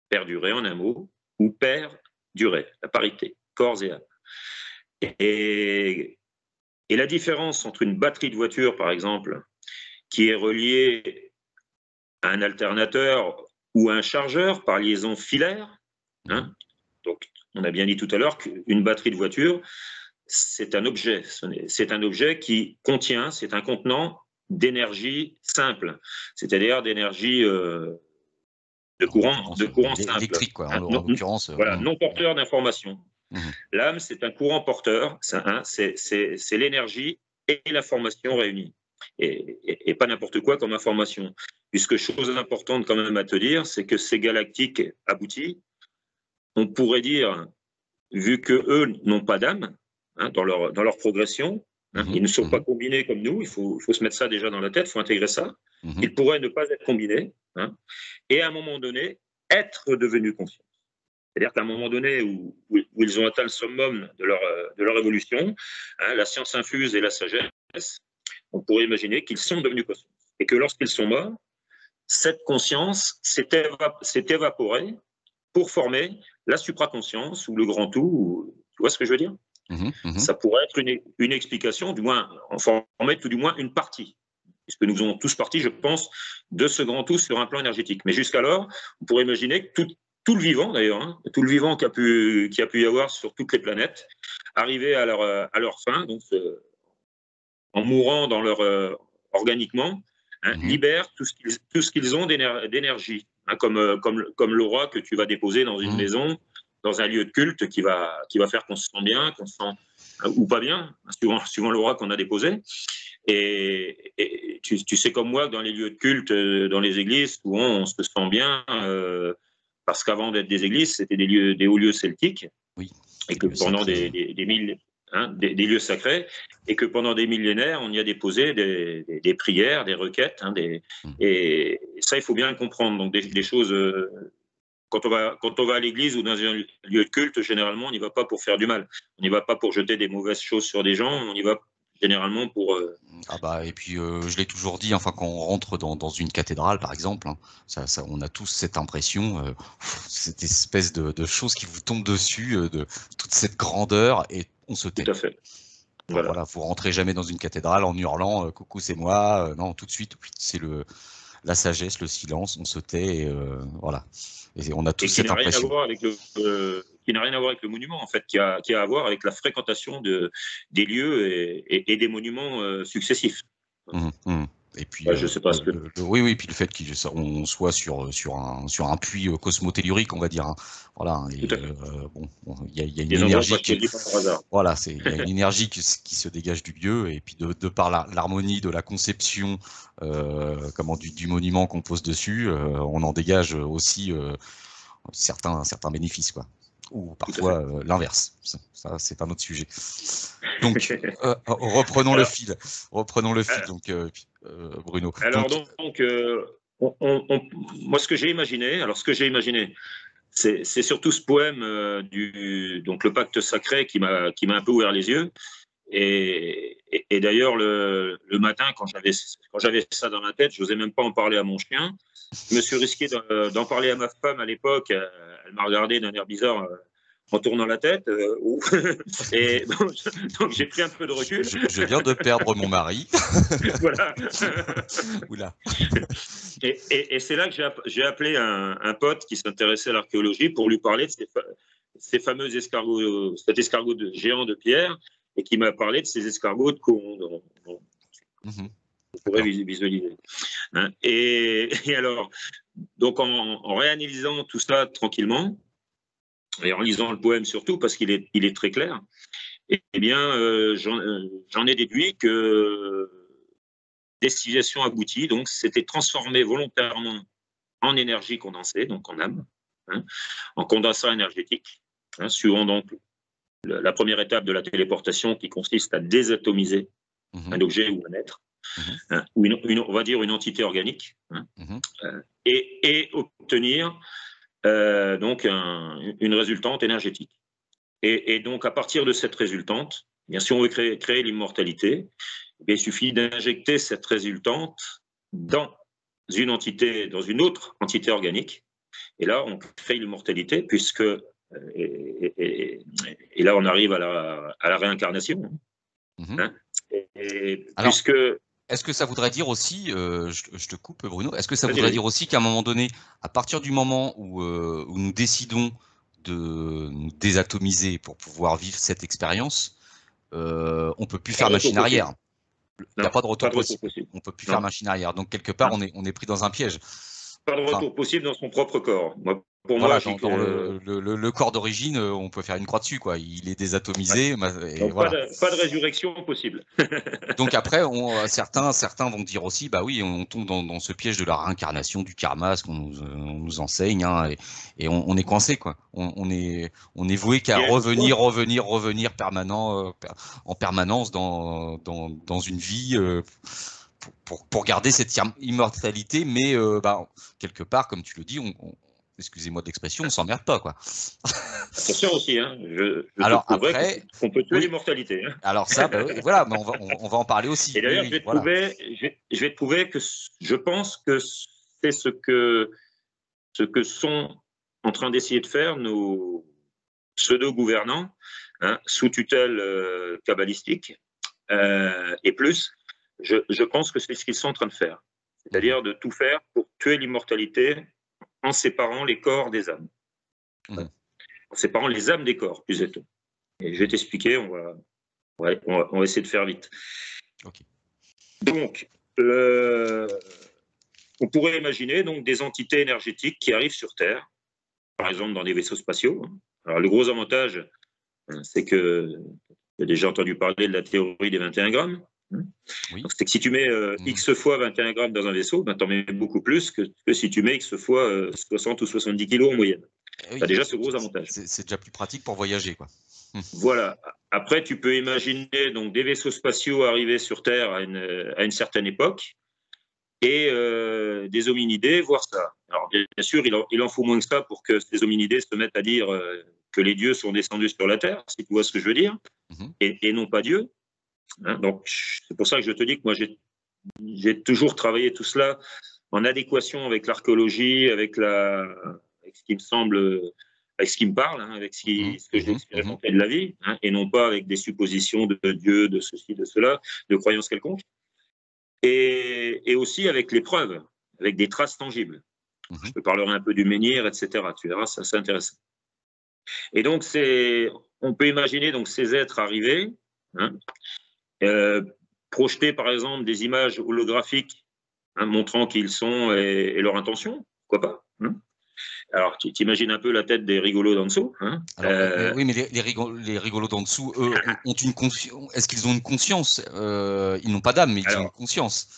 Perdurer en un mot, ou perdurer, la parité, corps et âme. Et la différence entre une batterie de voiture, par exemple, qui est reliée à un alternateur ou à un chargeur par liaison filaire, donc on a bien dit tout à l'heure qu'une batterie de voiture, c'est un objet. C'est un objet qui contient, c'est un contenant d'énergie simple, c'est-à-dire d'énergie de courant simple. Électrique, quoi, en l'occurrence. Voilà, non porteur d'information. L'âme, c'est un courant porteur, c'est l'énergie et l'information réunies. Et pas n'importe quoi comme information. Puisque chose importante quand même à te dire, c'est que ces galactiques aboutis, on pourrait dire, vu qu'eux n'ont pas d'âme dans leur progression, ils ne sont pas combinés comme nous, il faut se mettre ça déjà dans la tête, il faut intégrer ça, ils pourraient ne pas être combinés, et à un moment donné, être devenus conscients. C'est-à-dire qu'à un moment donné où ils ont atteint le summum de leur évolution, la science infuse et la sagesse, on pourrait imaginer qu'ils sont devenus conscients. Et que lorsqu'ils sont morts, cette conscience s'est évaporée pour former la supraconscience ou le grand tout. Tu vois ce que je veux dire? Ça pourrait être une explication, du moins en former tout du moins une partie. Puisque nous faisons tous partie, je pense, de ce grand tout sur un plan énergétique. Mais jusqu'alors, on pourrait imaginer que tout le vivant, d'ailleurs, tout le vivant qu'il y a pu y avoir sur toutes les planètes, arrivé à leur fin, donc en mourant dans organiquement, libère tout ce qu'ils ont d'énergie, comme l'aura que tu vas déposer dans une maison, dans un lieu de culte qui va faire qu'on se sent bien, qu'on se sent ou pas bien, suivant l'aura qu'on a déposé. Et tu sais comme moi que dans les lieux de culte, dans les églises, souvent on se sent bien parce qu'avant d'être des églises, c'était des hauts lieux celtiques. Oui. Et que pendant des lieux sacrés, et que pendant des millénaires, on y a déposé des prières, des requêtes, et ça, il faut bien le comprendre. Donc des choses, quand on va à l'église ou dans un lieu de culte, généralement, on n'y va pas pour faire du mal. On n'y va pas pour jeter des mauvaises choses sur des gens, on y va généralement pour... et puis je l'ai toujours dit, enfin quand on rentre dans une cathédrale par exemple, on a tous cette impression, cette espèce de chose qui vous tombe dessus, de toute cette grandeur, et on se tait. Tout à fait. Voilà, vous rentrez jamais dans une cathédrale en hurlant coucou c'est moi, non, tout de suite c'est la sagesse, le silence, on se tait, et voilà. Et on a tous cette impression. Qui n'a rien à voir avec le monument, en fait, qui a à voir avec la fréquentation des lieux et des monuments successifs. Et puis, je sais pas ce que... oui, puis le fait qu'on soit sur un puits cosmotellurique, on va dire. Hein. Voilà. Et, bon, il y a une énergie voilà, il y a une énergie qui se dégage du lieu, et puis de par l'harmonie de la conception, du monument qu'on pose dessus, on en dégage aussi certains bénéfices, quoi. Ou parfois l'inverse. Ça, c'est un autre sujet. Donc, reprenons le fil. Donc, Bruno. Alors, moi, ce que j'ai imaginé, c'est surtout ce poème donc le Pacte sacré qui m'a un peu ouvert les yeux. Et d'ailleurs, le matin, quand j'avais ça dans ma tête, je n'osais même pas en parler à mon chien. Je me suis risqué d'en parler à ma femme à l'époque. Elle m'a regardé d'un air bizarre en tournant la tête. Et donc j'ai pris un peu de recul. Je viens de perdre mon mari. Voilà. Oula. Et c'est là que j'ai appelé un pote qui s'intéressait à l'archéologie pour lui parler de ces fameux escargots, cet escargot géant de pierre, et qui m'a parlé de ces escargots de Coron. On pourrait visualiser. Hein, et alors, donc en réanalysant tout ça tranquillement, et en lisant le poème surtout, parce qu'il est très clair, eh bien, j'en ai déduit que destination aboutie, donc c'était transformé volontairement en énergie condensée, donc en âme, hein, en condensat énergétique, hein, suivant donc la première étape de la téléportation qui consiste à désatomiser un objet ou un être, hein, ou on va dire une entité organique, hein, et obtenir donc une résultante énergétique. Et donc, à partir de cette résultante, bien, si on veut créer l'immortalité, il suffit d'injecter cette résultante dans une autre entité organique. Et là, on crée l'immortalité, puisque, et là, on arrive à la réincarnation. Hein, alors, puisque... Est-ce que ça voudrait dire aussi, je te coupe Bruno, est-ce que ça voudrait dire aussi qu'à un moment donné, à partir du moment où nous décidons de nous désatomiser pour pouvoir vivre cette expérience, on ne peut plus faire machine arrière. Il n'y a pas de retour possible. On ne peut plus faire machine arrière. Donc, quelque part, on est pris dans un piège. Pas de retour possible dans son propre corps. Pour voilà, moi, dans le corps d'origine, on peut faire une croix dessus, quoi. Il est désatomisé. Ouais. Et voilà. Pas de résurrection possible. Donc après, certains vont dire aussi, bah oui, on tombe dans ce piège de la réincarnation, du karma, ce qu'on nous enseigne, hein, et on est coincé, quoi. On est voué qu'à revenir en permanence dans une vie pour garder cette immortalité, mais quelque part, comme tu le dis, excusez-moi de l'expression, on s'emmerde pas, quoi. Attention aussi, hein. Alors après, on peut tuer l'immortalité. Hein. Alors ça, voilà, mais on va en parler aussi. Et d'ailleurs, je vais te prouver que je pense que c'est ce que sont en train d'essayer de faire nos pseudo-gouvernants, hein, sous tutelle kabbalistique, et plus. Je pense que c'est ce qu'ils sont en train de faire, c'est-à-dire de tout faire pour tuer l'immortalité en séparant les corps des âmes. En séparant les âmes des corps, plus exactement. Et je vais t'expliquer, on va essayer de faire vite. Okay. Donc, on pourrait imaginer donc, des entités énergétiques qui arrivent sur Terre, par exemple dans des vaisseaux spatiaux. Alors, le gros avantage, c'est que tu as déjà entendu parler de la théorie des 21 grammes. Oui. C'est que si tu mets X fois 21 grammes dans un vaisseau, ben, tu en mets beaucoup plus que si tu mets X fois 60 ou 70 kilos en moyenne. Oui, tu as déjà ce gros avantage. C'est déjà plus pratique pour voyager, quoi. Voilà. Après, tu peux imaginer donc, des vaisseaux spatiaux arriver sur Terre à une certaine époque et des hominidés voir ça. Alors, bien sûr, il en faut moins que ça pour que ces hominidés se mettent à dire que les dieux sont descendus sur la Terre, si tu vois ce que je veux dire, et non pas Dieu. Hein, donc, c'est pour ça que je te dis que moi, j'ai toujours travaillé tout cela en adéquation avec l'archéologie, avec ce qui me semble, avec ce qui me parle, hein, avec ce que j'ai expérimenté de la vie, hein, et non pas avec des suppositions de Dieu, de ceci, de cela, de croyances quelconques. Et aussi avec les preuves, avec des traces tangibles. Je te parlerai un peu du menhir, etc. Tu verras, ça c'est intéressant. Et donc, on peut imaginer donc, ces êtres arrivés, hein, projeter, par exemple, des images holographiques, hein, montrant qui ils sont et leur intention, pourquoi pas, hein. Alors, tu t'imagines un peu la tête des rigolos d'en dessous, hein. Alors, mais oui, mais les rigolos d'en dessous, eux, ont une conscience. Est-ce qu'ils ont une conscience? Ils n'ont pas d'âme, mais ils ont une conscience.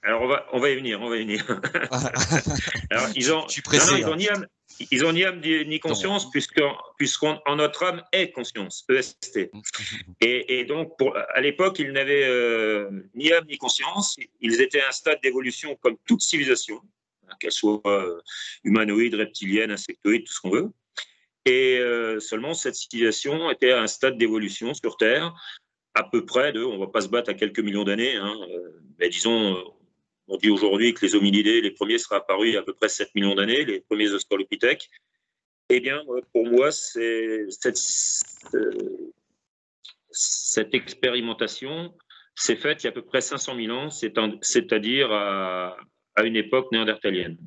Alors on va y venir, on va y venir. Alors, Je suis pressé, ils là. ont ni âme ni conscience, puisqu'en notre âme est conscience, EST. Et donc, à l'époque, ils n'avaient ni âme ni conscience. Ils étaient à un stade d'évolution comme toute civilisation, hein, qu'elle soit humanoïde, reptilienne, insectoïde, tout ce qu'on veut. Et seulement, cette civilisation était à un stade d'évolution sur Terre, à peu près de, on ne va pas se battre à quelques millions d'années, hein, mais disons, on dit aujourd'hui que les hominidés, les premiers seraient apparus il y a à peu près 7 millions d'années, les premiers australopithèques. Eh bien, pour moi, cette expérimentation s'est faite il y a à peu près 500 000 ans, c'est-à-dire à une époque néandertalienne.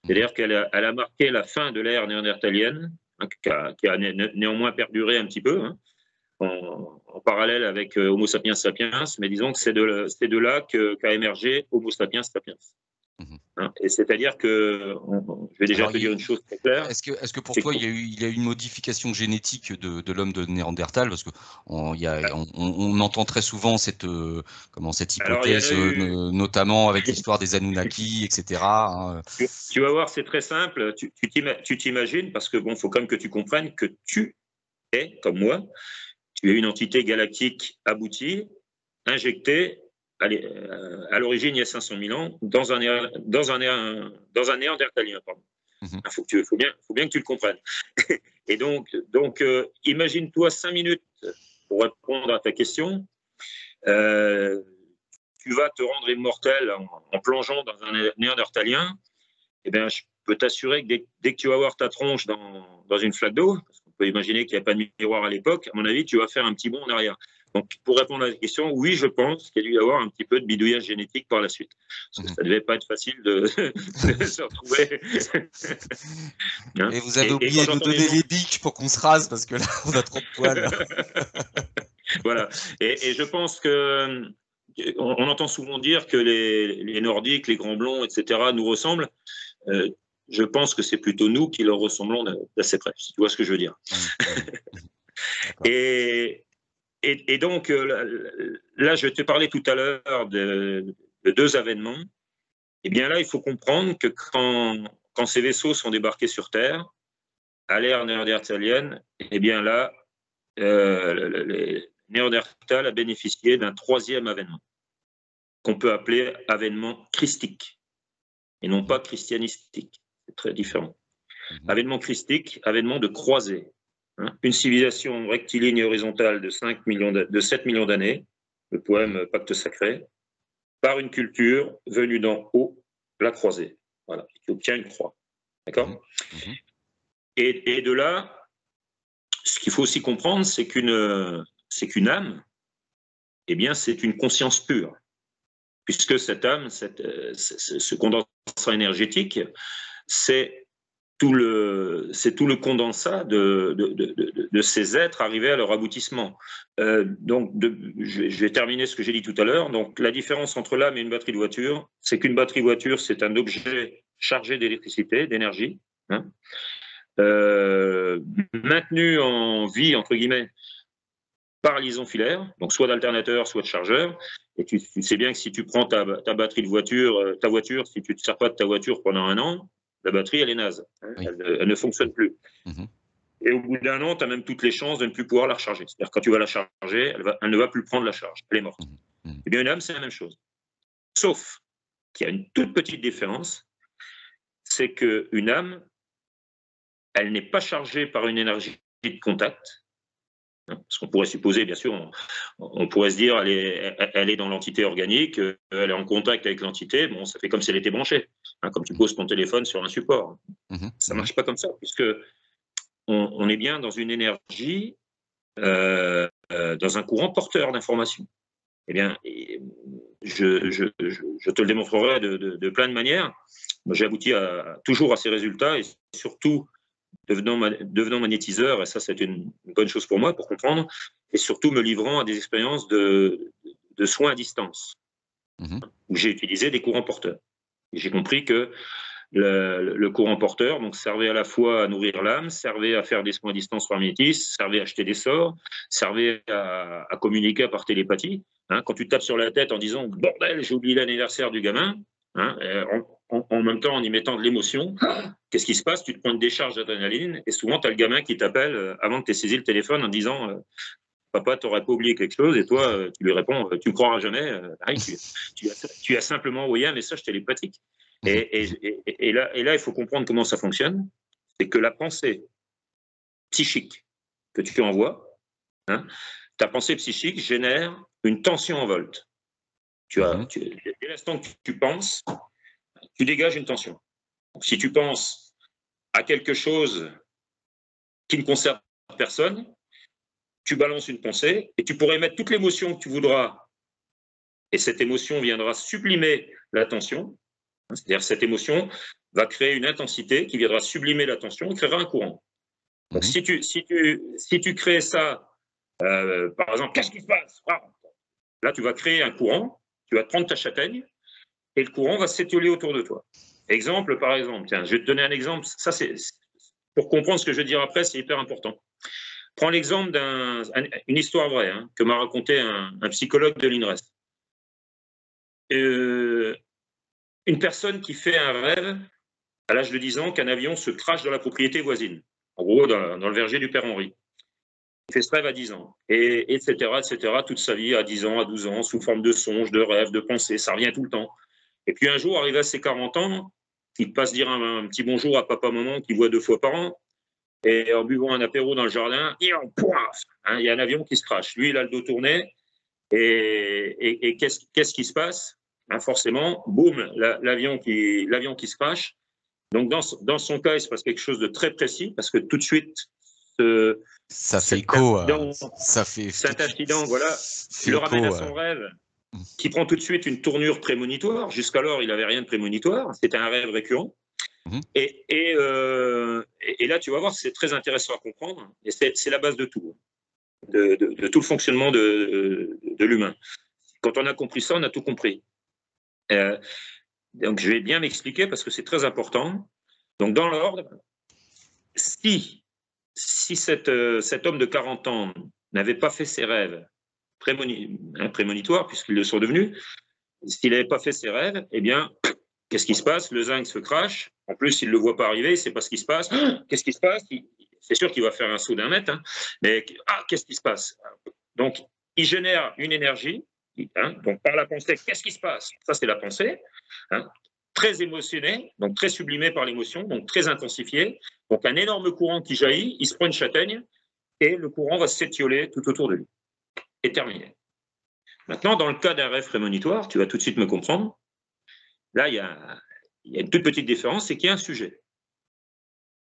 C'est-à-dire qu'elle a marqué la fin de l'ère néandertalienne, hein, qui a néanmoins perduré un petit peu, hein, en parallèle avec Homo sapiens sapiens, mais disons que c'est de là qu'a émergé Homo sapiens sapiens. Hein, et c'est-à-dire que, je vais déjà te dire une chose très claire. Est-ce que pour toi, il y a eu une modification génétique de l'homme de Néandertal? Parce qu'on entend très souvent cette hypothèse, notamment avec l'histoire des Anunnaki, etc. Hein. Tu vas voir, c'est très simple. Tu t'imagines, parce que bon, faut quand même que tu comprennes que tu es, comme moi, tu es une entité galactique aboutie, injectée à l'origine il y a 500 000 ans dans un néandertalien. Pardon. Faut bien que tu le comprennes. Et donc imagine-toi 5 minutes pour répondre à ta question. Tu vas te rendre immortel en plongeant dans un néandertalien. Eh bien, je peux t'assurer que dès que tu vas voir ta tronche dans une flaque d'eau, parce qu'on peut imaginer qu'il n'y a pas de miroir à l'époque, à mon avis, tu vas faire un petit bond en arrière. Donc, pour répondre à la question, oui, je pense qu'il y a dû y avoir un petit peu de bidouillage génétique par la suite. Parce que ça ne devait pas être facile de se retrouver. Hein, et vous avez oublié de nous donner les bics pour qu'on se rase, parce que là, on a trop de poils. Voilà. Et je pense que on entend souvent dire que les Nordiques, les grands blonds, etc., nous ressemblent. Je pense que c'est plutôt nous qui leur ressemblons d'assez près, si tu vois ce que je veux dire. Et donc, là, je te parlais tout à l'heure de deux événements. Eh bien là, il faut comprendre que quand ces vaisseaux sont débarqués sur Terre, à l'ère néandertalienne, eh bien là, les Néandertal a bénéficié d'un troisième avènement, qu'on peut appeler avènement christique, et non pas christianistique. C'est très différent. Avènement christique, avènement de croisée. Hein, une civilisation rectiligne et horizontale de 7 millions d'années, le poème Pacte sacré, par une culture venue d'en haut, la croisée. Voilà, qui obtient une croix. D'accord ? Et de là, ce qu'il faut aussi comprendre, c'est qu'une âme, eh bien, c'est une conscience pure. Puisque cette âme, ce condensat énergétique, c'est tout le condensat de ces êtres arrivés à leur aboutissement. Donc, je vais terminer ce que j'ai dit tout à l'heure. Donc, la différence entre l'âme et une batterie de voiture, c'est qu'une batterie de voiture, c'est un objet chargé d'électricité, d'énergie, hein, maintenu en vie, entre guillemets, par liaison filaire, donc soit d'alternateur, soit de chargeur. Et tu sais bien que si tu prends ta batterie de voiture, ta voiture, si tu ne te sers pas de ta voiture pendant un an, la batterie, elle est naze. Hein, oui. Elle ne fonctionne plus. Et au bout d'un an, tu as même toutes les chances de ne plus pouvoir la recharger. C'est-à-dire quand tu vas la charger, elle ne va plus prendre la charge. Elle est morte. Eh bien, une âme, c'est la même chose. Sauf qu'il y a une toute petite différence, c'est qu'une âme, elle n'est pas chargée par une énergie de contact. Parce qu'on pourrait supposer, bien sûr, on pourrait se dire, elle est dans l'entité organique, elle est en contact avec l'entité, bon, ça fait comme si elle était branchée, hein, comme tu poses ton téléphone sur un support. Ça ne marche pas comme ça, puisque on est bien dans une énergie, dans un courant porteur d'informations. Eh bien, je te le démontrerai de plein de manières. J'ai abouti toujours à ces résultats, et surtout, devenant magnétiseur, et ça c'est une bonne chose pour moi pour comprendre, et surtout me livrant à des expériences de de soins à distance, où j'ai utilisé des courants porteurs. J'ai compris que le courant porteur donc, servait à la fois à nourrir l'âme, servait à faire des soins à distance par mimétisme, servait à acheter des sorts, servait à communiquer par télépathie. Hein, quand tu tapes sur la tête en disant « Bordel, j'ai oublié l'anniversaire du gamin hein, », en même temps en y mettant de l'émotion, qu'est-ce qui se passe? Tu te prends une décharge d'adrénaline et souvent tu as le gamin qui t'appelle avant que tu aies saisi le téléphone en disant papa, tu n'aurais pas oublié quelque chose, et toi, tu lui réponds, tu ne me croiras jamais, tu as simplement envoyé un message télépathique. Et là, il faut comprendre comment ça fonctionne. C'est que la pensée psychique que tu envoies, hein, ta pensée psychique génère une tension en volts. Dès l'instant que tu penses, tu dégages une tension. Donc, si tu penses à quelque chose qui ne concerne personne, tu balances une pensée et tu pourrais mettre toute l'émotion que tu voudras et cette émotion viendra sublimer la tension. C'est-à-dire cette émotion va créer une intensité qui viendra sublimer la tension et créera un courant. Donc si tu crées ça, par exemple, qu'est-ce qui se passe? Là, tu vas créer un courant, tu vas te prendre ta châtaigne et le courant va s'étioler autour de toi. Exemple, par exemple, tiens, je vais te donner un exemple. Ça, c'est pour comprendre ce que je vais dire après, c'est hyper important. Prends l'exemple d'une histoire vraie hein, que m'a raconté un psychologue de l'INRES. Une personne qui fait un rêve à l'âge de 10 ans qu'un avion se crache dans la propriété voisine, en gros dans le verger du père Henri. Il fait ce rêve à 10 ans, etc., toute sa vie à 10 ans, à 12 ans, sous forme de songes, de rêves, de pensées, ça revient tout le temps. Et puis un jour, arrivé à ses 40 ans, il passe dire un petit bonjour à papa-maman qu'il voit 2 fois par an, et en buvant un apéro dans le jardin, il y a un avion qui se crache. Lui, il a le dos tourné, et qu'est-ce qui se passe? Forcément, boum, l'avion qui se crache. Donc, dans son cas, il se passe quelque chose de très précis, parce que tout de suite, cet incident, voilà, il le ramène à son rêve, qui prend tout de suite une tournure prémonitoire. Jusqu'alors, il n'avait rien de prémonitoire, c'était un rêve récurrent. Et là, tu vas voir, c'est très intéressant à comprendre, et c'est la base de tout, de tout le fonctionnement de l'humain. Quand on a compris ça, on a tout compris. Donc, je vais bien m'expliquer parce que c'est très important. Donc, dans l'ordre, si cet homme de 40 ans n'avait pas fait ses rêves prémonitoires, puisqu'ils le sont devenus, s'il n'avait pas fait ses rêves, eh bien, qu'est-ce qui se passe? Le zinc se crache. En plus, il ne le voit pas arriver, il ne sait pas ce qui se passe. Qu'est-ce qui se passe? C'est sûr qu'il va faire un saut d'1 mètre, hein, mais qu'est-ce qui se passe? Donc, il génère une énergie. Donc, par la pensée, qu'est-ce qui se passe? Ça, c'est la pensée. Très émotionnée, donc très sublimée par l'émotion, donc très intensifiée. Donc, un énorme courant qui jaillit, il se prend une châtaigne et le courant va s'étioler tout autour de lui. Et terminé. Maintenant, dans le cas d'un rêve prémonitoire, tu vas tout de suite me comprendre. Là, il y a une toute petite différence, c'est qu'il y a un sujet.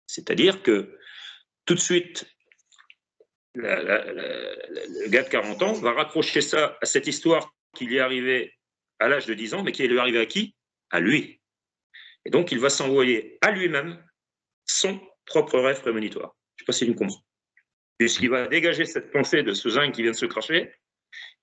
C'est-à-dire que tout de suite, le gars de 40 ans va raccrocher ça à cette histoire qui lui est arrivée à l'âge de 10 ans, mais qui lui est arrivée à qui? À lui. Et donc, il va s'envoyer à lui-même son propre rêve prémonitoire. Je ne sais pas si tu me comprends. Puisqu'il va dégager cette pensée de ce zinc qui vient de se cracher,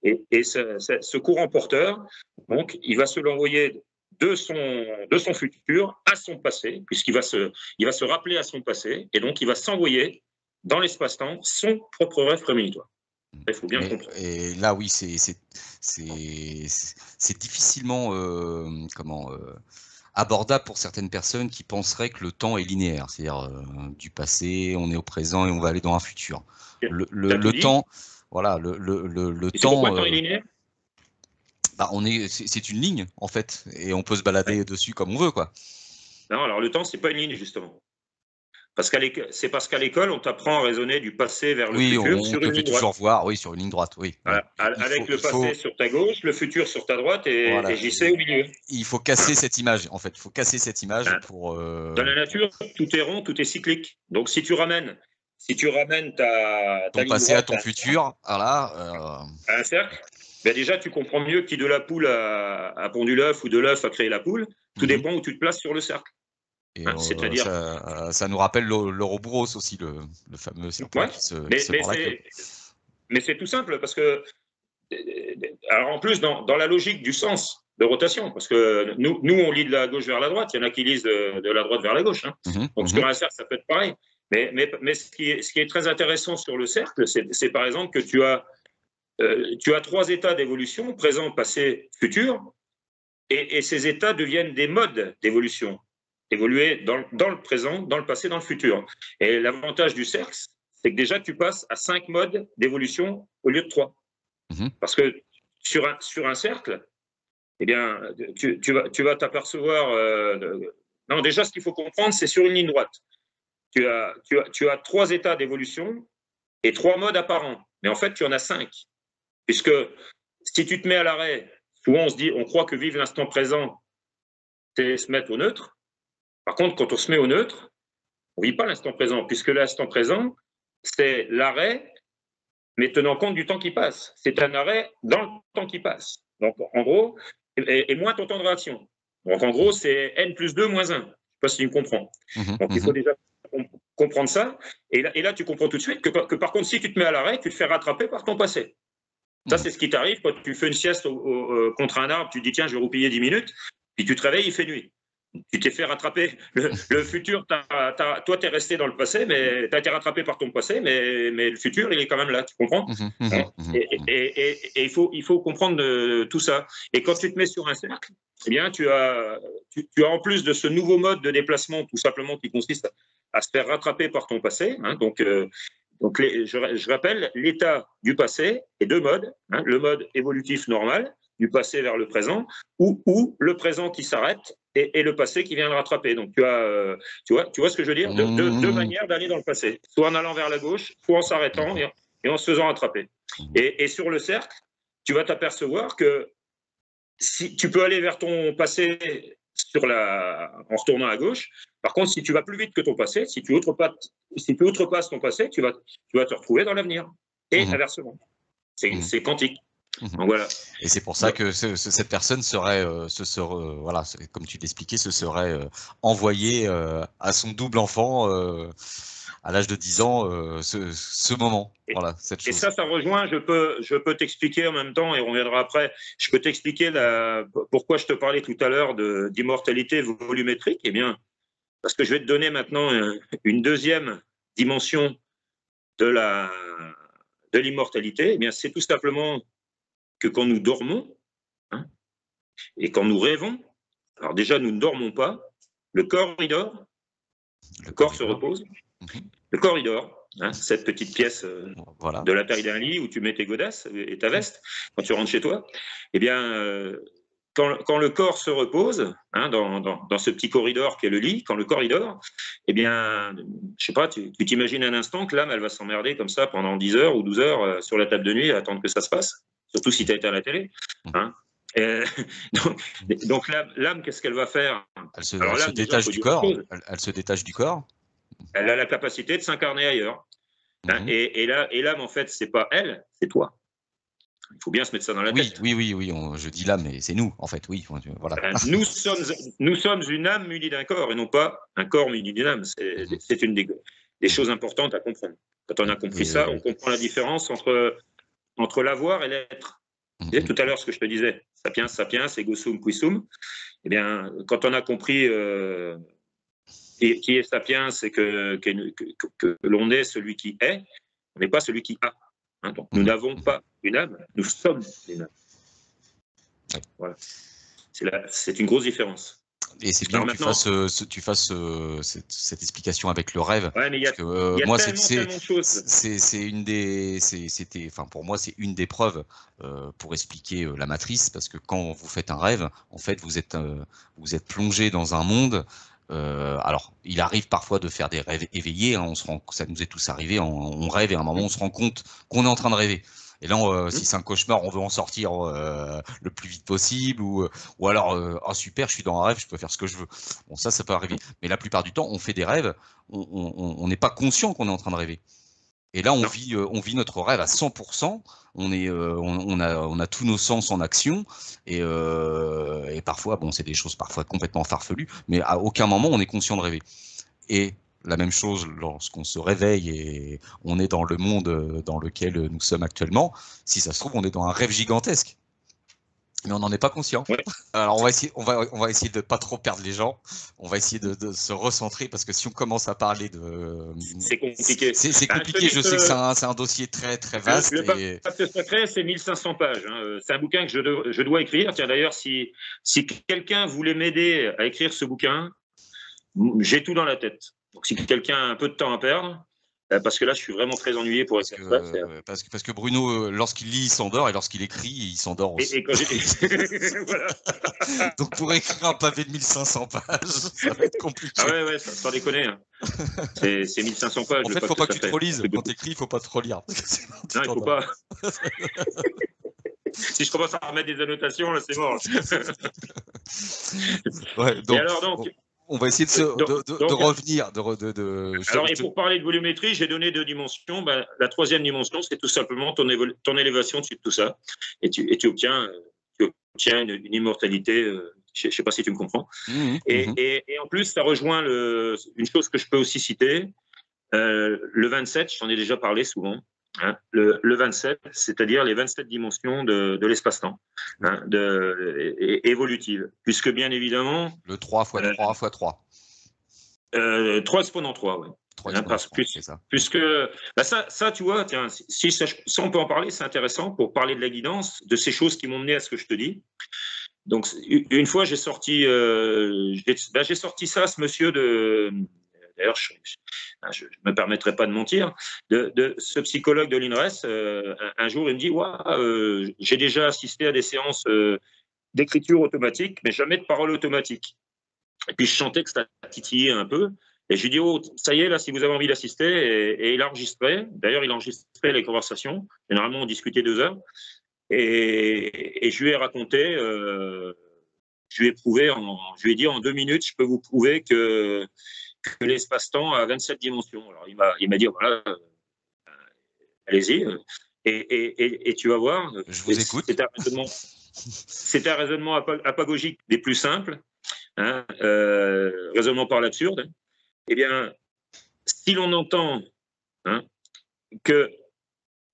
et ce courant porteur, donc, il va se l'envoyer de son futur à son passé, puisqu'il va se rappeler à son passé, et donc il va s'envoyer dans l'espace-temps son propre rêve prémonitoire. Il faut bien comprendre. Et là, oui, c'est difficilement abordable pour certaines personnes qui penseraient que le temps est linéaire, c'est-à-dire du passé, on est au présent et on va aller dans un futur. Le temps, voilà, le temps. Pourquoi le temps est linéaire? C'est une ligne en fait, et on peut se balader dessus comme on veut, quoi. Non, alors le temps, c'est pas une ligne justement. C'est parce qu'à l'école, on t'apprend à raisonner du passé vers le futur sur une ligne droite. Toujours voir, oui, sur une ligne droite, oui. Voilà. Avec le passé sur ta gauche, le futur sur ta droite et JC au milieu. Il faut casser cette image, en fait. Il faut casser cette image pour. Dans la nature, tout est rond, tout est cyclique. Donc si tu ramènes ton passé à ton futur, voilà. À un cercle, ben déjà tu comprends mieux qui de la poule a pondu l'œuf ou de l'œuf a créé la poule. Tout dépend où tu te places sur le cercle. C'est-à-dire, ça nous rappelle l'Ouroboros aussi, le fameux serpent qui se mord la queue. Mais c'est tout simple parce que Alors en plus, dans la logique du sens de rotation, parce que nous, on lit de la gauche vers la droite, il y en a qui lisent de la droite vers la gauche. Hein. Donc sur un cercle, ça peut être pareil. Mais ce qui est très intéressant sur le cercle, c'est par exemple que tu as 3 états d'évolution, présent, passé, futur, et ces états deviennent des modes d'évolution, évoluer dans le présent, dans le passé, dans le futur. Et l'avantage du cercle, c'est que déjà tu passes à 5 modes d'évolution au lieu de 3. Parce que sur un cercle, eh bien, tu vas t'apercevoir. Non, déjà, ce qu'il faut comprendre, c'est sur une ligne droite. Tu as 3 états d'évolution et 3 modes apparents. Mais en fait, tu en as 5. Puisque si tu te mets à l'arrêt, souvent on croit que vivre l'instant présent, c'est se mettre au neutre. Par contre, quand on se met au neutre, on ne vit pas l'instant présent, puisque l'instant présent, c'est l'arrêt, mais tenant compte du temps qui passe. C'est un arrêt dans le temps qui passe. Donc, en gros, et moins ton temps de réaction. Donc, en gros, c'est n plus 2 moins 1. Je ne sais pas si tu me comprends. Donc, il faut déjà comprendre ça. Et là, tu comprends tout de suite que par contre, si tu te mets à l'arrêt, tu te fais rattraper par ton passé. Ça, c'est ce qui t'arrive quand tu fais une sieste contre un arbre, tu te dis, tiens, je vais roupiller 10 minutes, puis tu te réveilles, il fait nuit. Tu t'es fait rattraper. Le futur, toi, tu es resté dans le passé, mais tu as été rattrapé par ton passé, mais le futur, il est quand même là, tu comprends? Et il faut comprendre tout ça. Et quand tu te mets sur un cercle, eh bien, tu as en plus de ce nouveau mode de déplacement, tout simplement, qui consiste à se faire rattraper par ton passé. Hein, donc, je rappelle, l'état du passé est 2 modes. Hein, le mode évolutif normal, du passé vers le présent, ou le présent qui s'arrête et le passé qui vient le rattraper. Donc, tu vois ce que je veux dire? Deux manières d'aller dans le passé, soit en allant vers la gauche, soit en s'arrêtant et en se faisant rattraper. Et sur le cercle, tu vas t'apercevoir que si tu peux aller vers ton passé en retournant à gauche. Par contre, si tu vas plus vite que ton passé, si tu outrepasses ton passé, tu vas te retrouver dans l'avenir. Et inversement. C'est quantique. Donc, voilà. Et c'est pour ça que cette personne serait, voilà, comme tu l'expliquais, se serait envoyée à son double enfant à l'âge de 10 ans, ce moment. Voilà, cette chose. Et ça rejoint, je peux t'expliquer en même temps, et on reviendra après, je peux t'expliquer pourquoi je te parlais tout à l'heure d'immortalité volumétrique. Eh bien, parce que je vais te donner maintenant une deuxième dimension de l'immortalité. Eh bien, c'est tout simplement que quand nous dormons, hein, et quand nous rêvons, alors déjà, nous ne dormons pas, le corps, il dort, le corps se repose, le corps, il dort, hein, cette petite pièce de la taille d'un lit où tu mets tes godasses et ta veste quand tu rentres chez toi, eh bien, quand le corps se repose, hein, dans ce petit corridor qui est le lit, quand le corps, il dort, eh bien, je sais pas, tu t'imagines un instant que l'âme, elle va s'emmerder comme ça pendant 10 heures ou 12 heures sur la table de nuit à attendre que ça se passe. Surtout si tu as été à la télé. Hein. Donc l'âme, qu'est-ce qu'elle va faire? Elle se détache du corps. Elle se détache du corps. Elle a la capacité de s'incarner ailleurs. Hein. Et l'âme, en fait, c'est pas elle, c'est toi. Il faut bien se mettre ça dans la tête. Oui, je dis l'âme, mais c'est nous, en fait, oui. Voilà. Nous sommes une âme munie d'un corps et non pas un corps muni d'une âme. C'est une des choses importantes à comprendre. Quand on a compris ça, on comprend la différence entre l'avoir et l'être. Tu disais tout à l'heure ce que je te disais, sapiens, sapiens, ego sum, qui sum. Eh bien, quand on a compris qui est sapiens, c'est que l'on est celui qui est, on n'est pas celui qui a. Hein, donc, nous n'avons pas une âme, nous sommes une âme. Voilà. C'est une grosse différence. Et c'est bien que tu fasses cette explication avec le rêve. Ouais, mais il y a tellement de choses. C'est une des, pour moi, c'est une des preuves pour expliquer la matrice, parce que quand vous faites un rêve, en fait, vous êtes plongé dans un monde. Alors, il arrive parfois de faire des rêves éveillés. Hein, ça nous est tous arrivé. On rêve et à un moment, on se rend compte qu'on est en train de rêver. Et là, si c'est un cauchemar, on veut en sortir le plus vite possible, ou alors, ah super, je suis dans un rêve, je peux faire ce que je veux. Bon, ça peut arriver. Mais la plupart du temps, on fait des rêves, on n'est pas conscient qu'on est en train de rêver. Et là, on vit notre rêve à 100%. On a tous nos sens en action, et parfois, bon, c'est des choses parfois complètement farfelues, mais à aucun moment on est conscient de rêver. Et la même chose lorsqu'on se réveille et on est dans le monde dans lequel nous sommes actuellement. Si ça se trouve, on est dans un rêve gigantesque. Mais on n'en est pas conscient. Ouais. Alors on va essayer de pas trop perdre les gens. On va essayer de se recentrer parce que si on commence à parler de, c'est compliqué. C'est compliqué. Je sais que c'est un dossier très très vaste. Le pacte secret, c'est 1500 pages. Hein. C'est un bouquin que je dois écrire. Tiens, d'ailleurs, si quelqu'un voulait m'aider à écrire ce bouquin, j'ai tout dans la tête. Donc, si quelqu'un a un peu de temps à perdre, parce que là, je suis vraiment très ennuyé pour écrire ça. Parce que Bruno, lorsqu'il lit, il s'endort, et lorsqu'il écrit, il s'endort aussi. Et quand voilà. Donc pour écrire un pavé de 1500 pages, ça va être compliqué. Ah ouais, sans déconner. Hein. C'est 1500 pages. En fait, il ne faut pas que tu te relises. Quand tu écris, il ne faut pas te relire. Non, il ne faut pas. Si je commence à remettre des annotations, là, c'est mort. Ouais, donc, et alors, donc, on va essayer de revenir. Alors, et pour parler de volumétrie, j'ai donné 2 dimensions. Ben, la 3e dimension, c'est tout simplement ton élévation dessus de tout ça. Et tu obtiens une immortalité. Je ne sais pas si tu me comprends. Et en plus, ça rejoint une chose que je peux aussi citer. Le 27, j'en ai déjà parlé souvent. Hein, le 27, c'est-à-dire les 27 dimensions de l'espace-temps, hein, évolutive, puisque bien évidemment... Le 3 x 3 x 3. 3 exponent 3, oui. Puisque bah ça, tu vois, tiens, si on peut en parler, c'est intéressant pour parler de la guidance, de ces choses qui m'ont mené à ce que je te dis. Donc, une fois, j'ai sorti ça à ce monsieur de... D'ailleurs, je ne me permettrai pas de mentir, de ce psychologue de l'INRES, un jour, il me dit j'ai déjà assisté à des séances d'écriture automatique, mais jamais de parole automatique. Et puis, je sentais que ça titillait un peu. Et je lui dis ça y est, là, si vous avez envie d'assister. Et il a enregistré. D'ailleurs, il a enregistré les conversations. Généralement, on discutait 2 heures. Et je lui ai raconté, je lui ai dit en 2 minutes, je peux vous prouver que l'espace-temps a 27 dimensions. Alors, il m'a dit, voilà, allez-y. Et tu vas voir. Je vous écoute. C'est un raisonnement apagogique des plus simples, hein, raisonnement par l'absurde. Eh bien, si l'on entend que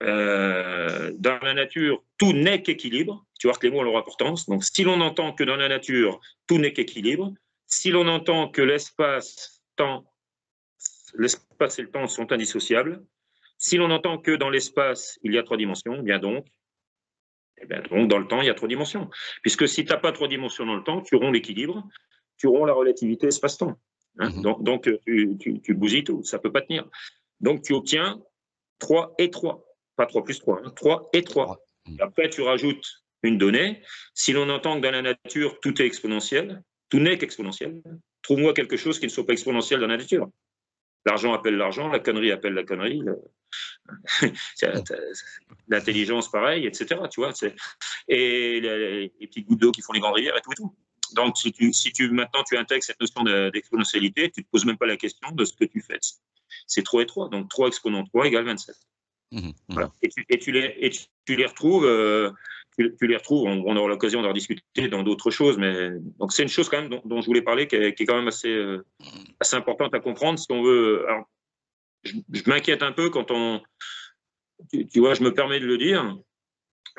dans la nature, tout n'est qu'équilibre, tu vois que les mots ont leur importance. Donc, si l'on entend que dans la nature, tout n'est qu'équilibre, si l'on entend que l'espace et le temps sont indissociables, si l'on entend que dans l'espace, il y a 3 dimensions, eh bien donc, dans le temps, il y a 3 dimensions. Puisque si tu n'as pas 3 dimensions dans le temps, tu romps l'équilibre, tu romps la relativité espace-temps. Hein. Donc, tu bousilles tout, ça ne peut pas tenir. Donc, tu obtiens 3 et 3. Pas 3 plus 3, hein, 3 et 3. Après, tu rajoutes une donnée. Si l'on entend que dans la nature, tout est exponentiel, tout n'est qu'exponentiel, trouve-moi quelque chose qui ne soit pas exponentiel dans la nature. L'argent appelle l'argent, la connerie appelle la connerie, l'intelligence pareil, etc. Tu vois, et les petites gouttes d'eau qui font les grandes rivières et tout. Donc, si maintenant tu intègres cette notion d'exponentialité, tu ne te poses même pas la question de ce que tu fais. C'est 3 et 3. Donc, 3 exponent 3 égale 27. Voilà. Et tu les retrouves, on aura l'occasion d'en discuter dans d'autres choses, mais donc c'est une chose quand même dont je voulais parler qui est quand même assez importante à comprendre si on veut. Alors, je m'inquiète un peu quand tu vois, je me permets de le dire,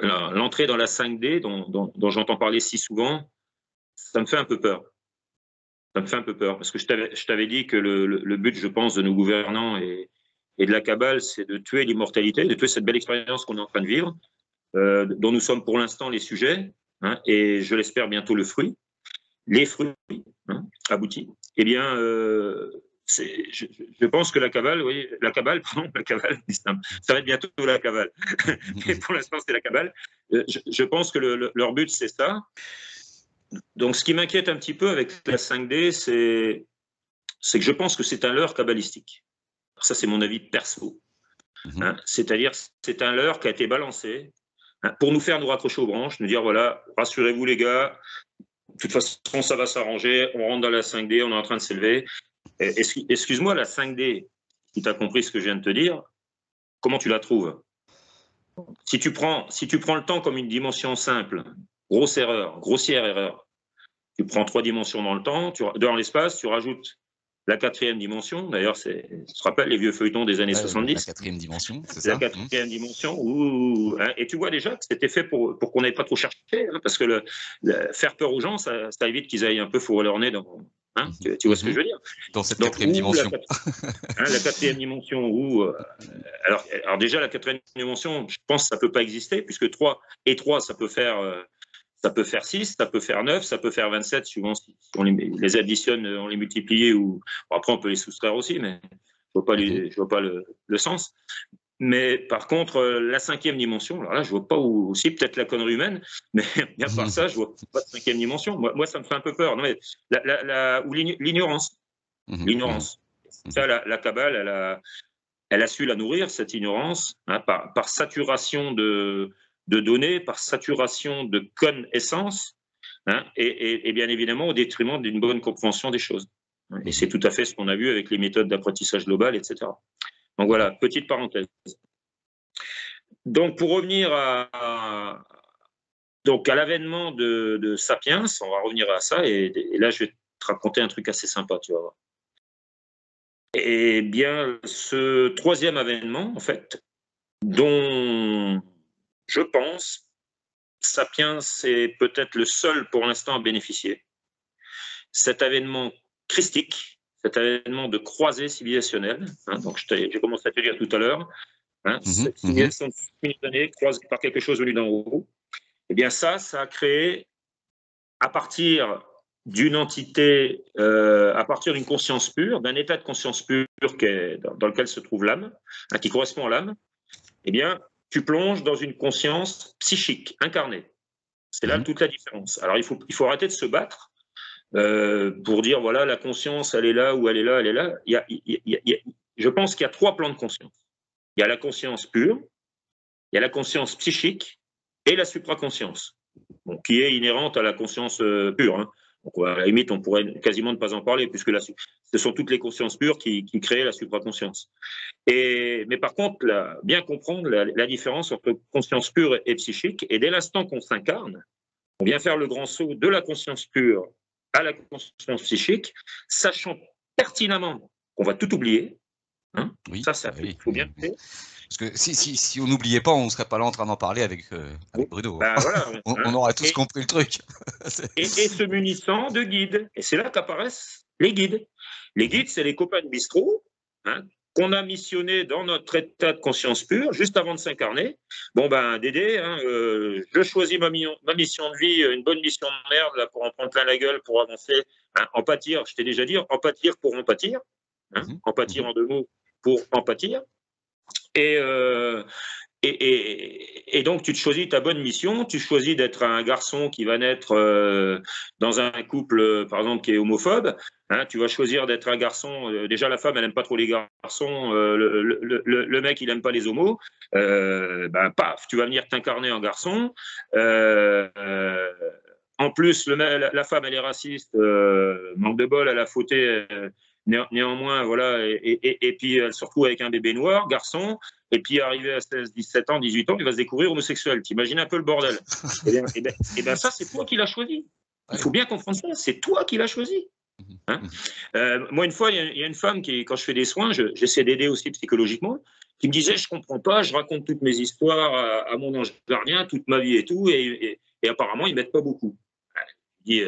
l'entrée dans la 5D dont j'entends parler si souvent, ça me fait un peu peur. Ça me fait un peu peur parce que je t'avais dit que le but, je pense, de nos gouvernants et de la Kabbale, c'est de tuer l'immortalité, de tuer cette belle expérience qu'on est en train de vivre, dont nous sommes pour l'instant les sujets, hein, et je l'espère bientôt le fruit, les fruits aboutis. Eh bien, je pense que la Kabbale, ça va être bientôt la Kabbale, mais pour l'instant c'est la Kabbale. Je pense que leur but c'est ça. Donc, ce qui m'inquiète un petit peu avec la 5D, c'est que je pense que c'est un leurre kabbalistique. Ça, c'est mon avis perso. Hein, c'est-à-dire, c'est un leurre qui a été balancé pour nous faire nous raccrocher aux branches, nous dire, voilà, rassurez-vous les gars, de toute façon, ça va s'arranger, on rentre dans la 5D, on est en train de s'élever. Excuse-moi, la 5D, si tu as compris ce que je viens de te dire, comment tu la trouves? Si tu prends le temps comme une dimension simple, grosse erreur, grossière erreur, tu prends 3 dimensions dans le temps, dans l'espace, tu rajoutes la quatrième dimension. D'ailleurs, tu te rappelles les vieux feuilletons des années 70. La quatrième dimension, c'est ça. La quatrième dimension, et tu vois déjà que c'était fait pour qu'on n'aille pas trop chercher, hein, parce que faire peur aux gens, ça évite qu'ils aillent un peu fourrer leur nez dans. Hein, tu vois ce que je veux dire? Dans cette quatrième dimension. La quatrième dimension, alors déjà, la quatrième dimension, je pense que ça ne peut pas exister, puisque 3 et 3, ça peut faire 6, ça peut faire 9, ça peut faire 27, suivant si on les additionne, on les multiplie, ou après on peut les soustraire aussi, mais je ne vois pas le sens. Mais par contre, la cinquième dimension, alors là, je ne vois pas où, aussi, peut-être la connerie humaine, mais bien par ça, je ne vois pas de cinquième dimension. Moi, ça me fait un peu peur. Non, mais ou l'ignorance. L'ignorance. Ça, la Kabbale, elle a su la nourrir, cette ignorance, hein, par saturation de données, par saturation de connaissances, hein, et bien évidemment au détriment d'une bonne compréhension des choses. Et c'est tout à fait ce qu'on a vu avec les méthodes d'apprentissage global, etc. Donc voilà, petite parenthèse. Donc pour revenir à l'avènement de Sapiens, on va revenir à ça, et là je vais te raconter un truc assez sympa, tu vas voir. Eh bien, ce troisième avènement, en fait, dont je pense Sapiens est peut-être le seul pour l'instant à bénéficier, cet avènement christique, cet avènement de croisée civilisationnelle, hein, donc j'ai commencé à te dire tout à l'heure, hein, cette civilisation de 6000 années croisée par quelque chose venu d'en haut, eh bien ça a créé, à partir d'une entité, à partir d'une conscience pure, d'un état de conscience pure dans lequel se trouve l'âme, hein, qui correspond à l'âme, eh bien, tu plonges dans une conscience psychique, incarnée. C'est là toute la différence. Alors, il faut arrêter de se battre pour dire, voilà, la conscience, elle est là, ou elle est là, elle est là. Je pense qu'il y a 3 plans de conscience. Il y a la conscience pure, il y a la conscience psychique et la supraconscience, bon, qui est inhérente à la conscience pure, hein. Donc, à la limite, on pourrait quasiment ne pas en parler, puisque ce sont toutes les consciences pures qui créent la supraconscience. Mais par contre, bien comprendre la différence entre conscience pure et psychique, et dès l'instant qu'on s'incarne, on vient faire le grand saut de la conscience pure à la conscience psychique, sachant pertinemment qu'on va tout oublier. Hein, oui, il faut bien le faire. Parce que si on n'oubliait pas, on ne serait pas là en train d'en parler avec Bruno. Ben voilà, on aurait tous compris le truc. et se munissant de guides. Et c'est là qu'apparaissent les guides. Les guides, c'est les copains de bistrot, hein, qu'on a missionnés dans notre état de conscience pure, juste avant de s'incarner. Bon ben, Dédé, hein, je choisis ma mission de vie, une bonne mission de merde, là, pour en prendre plein la gueule, pour avancer. Hein, en pâtir, je t'ai déjà dit, en pâtir pour en pâtir. Hein, en pâtir en 2 mots, pour en pâtir. Et donc, tu te choisis ta bonne mission, tu choisis d'être un garçon qui va naître dans un couple, par exemple, qui est homophobe. Hein, tu vas choisir d'être un garçon. Déjà, la femme, elle n'aime pas trop les garçons. Le mec, il n'aime pas les homos. Paf, tu vas venir t'incarner en garçon. En plus, la femme, elle est raciste. Manque de bol, elle a fauté. Néanmoins, voilà. Et puis, elle se retrouve avec un bébé noir, garçon. Et puis, arrivé à 16, 17 ans, 18 ans, il va se découvrir homosexuel. T'imagines un peu le bordel. Et bien, ça, c'est toi qui l'as choisi. Il faut bien comprendre ça. C'est toi qui l'as choisi. Hein, moi, une fois, il y a une femme quand je fais des soins, j'essaie d'aider aussi psychologiquement, qui me disait, je comprends pas, je raconte toutes mes histoires à mon ange gardien, toute ma vie et tout, et apparemment, ils m'aident pas beaucoup. Je dis,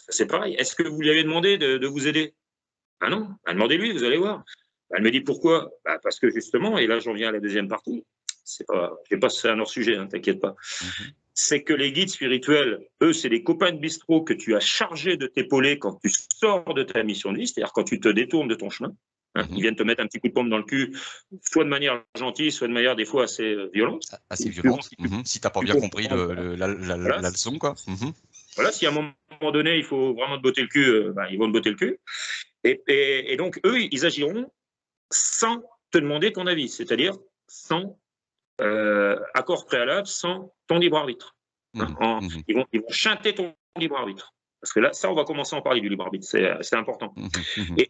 c'est pareil. Est-ce que vous lui avez demandé de vous aider? Ah non, demandez-lui, vous allez voir. Elle me dit pourquoi? Parce que justement, et là j'en viens à la deuxième partie, c'est un hors-sujet, hein, t'inquiète pas. C'est que les guides spirituels, eux, c'est les copains de bistrot que tu as chargés de t'épauler quand tu sors de ta mission de vie, c'est-à-dire quand tu te détournes de ton chemin. Hein, ils viennent te mettre un petit coup de pompe dans le cul, soit de manière gentille, soit de manière des fois assez violente. Assez violente, si tu n'as pas bien compris la leçon, quoi. Voilà, si à un moment donné, il faut vraiment te botter le cul, ils vont te botter le cul. Et donc, eux, ils agiront sans te demander ton avis, c'est-à-dire sans accord préalable, sans ton libre arbitre. Ils vont chanter ton libre arbitre. Parce que là, ça, on va commencer à en parler du libre arbitre, c'est important.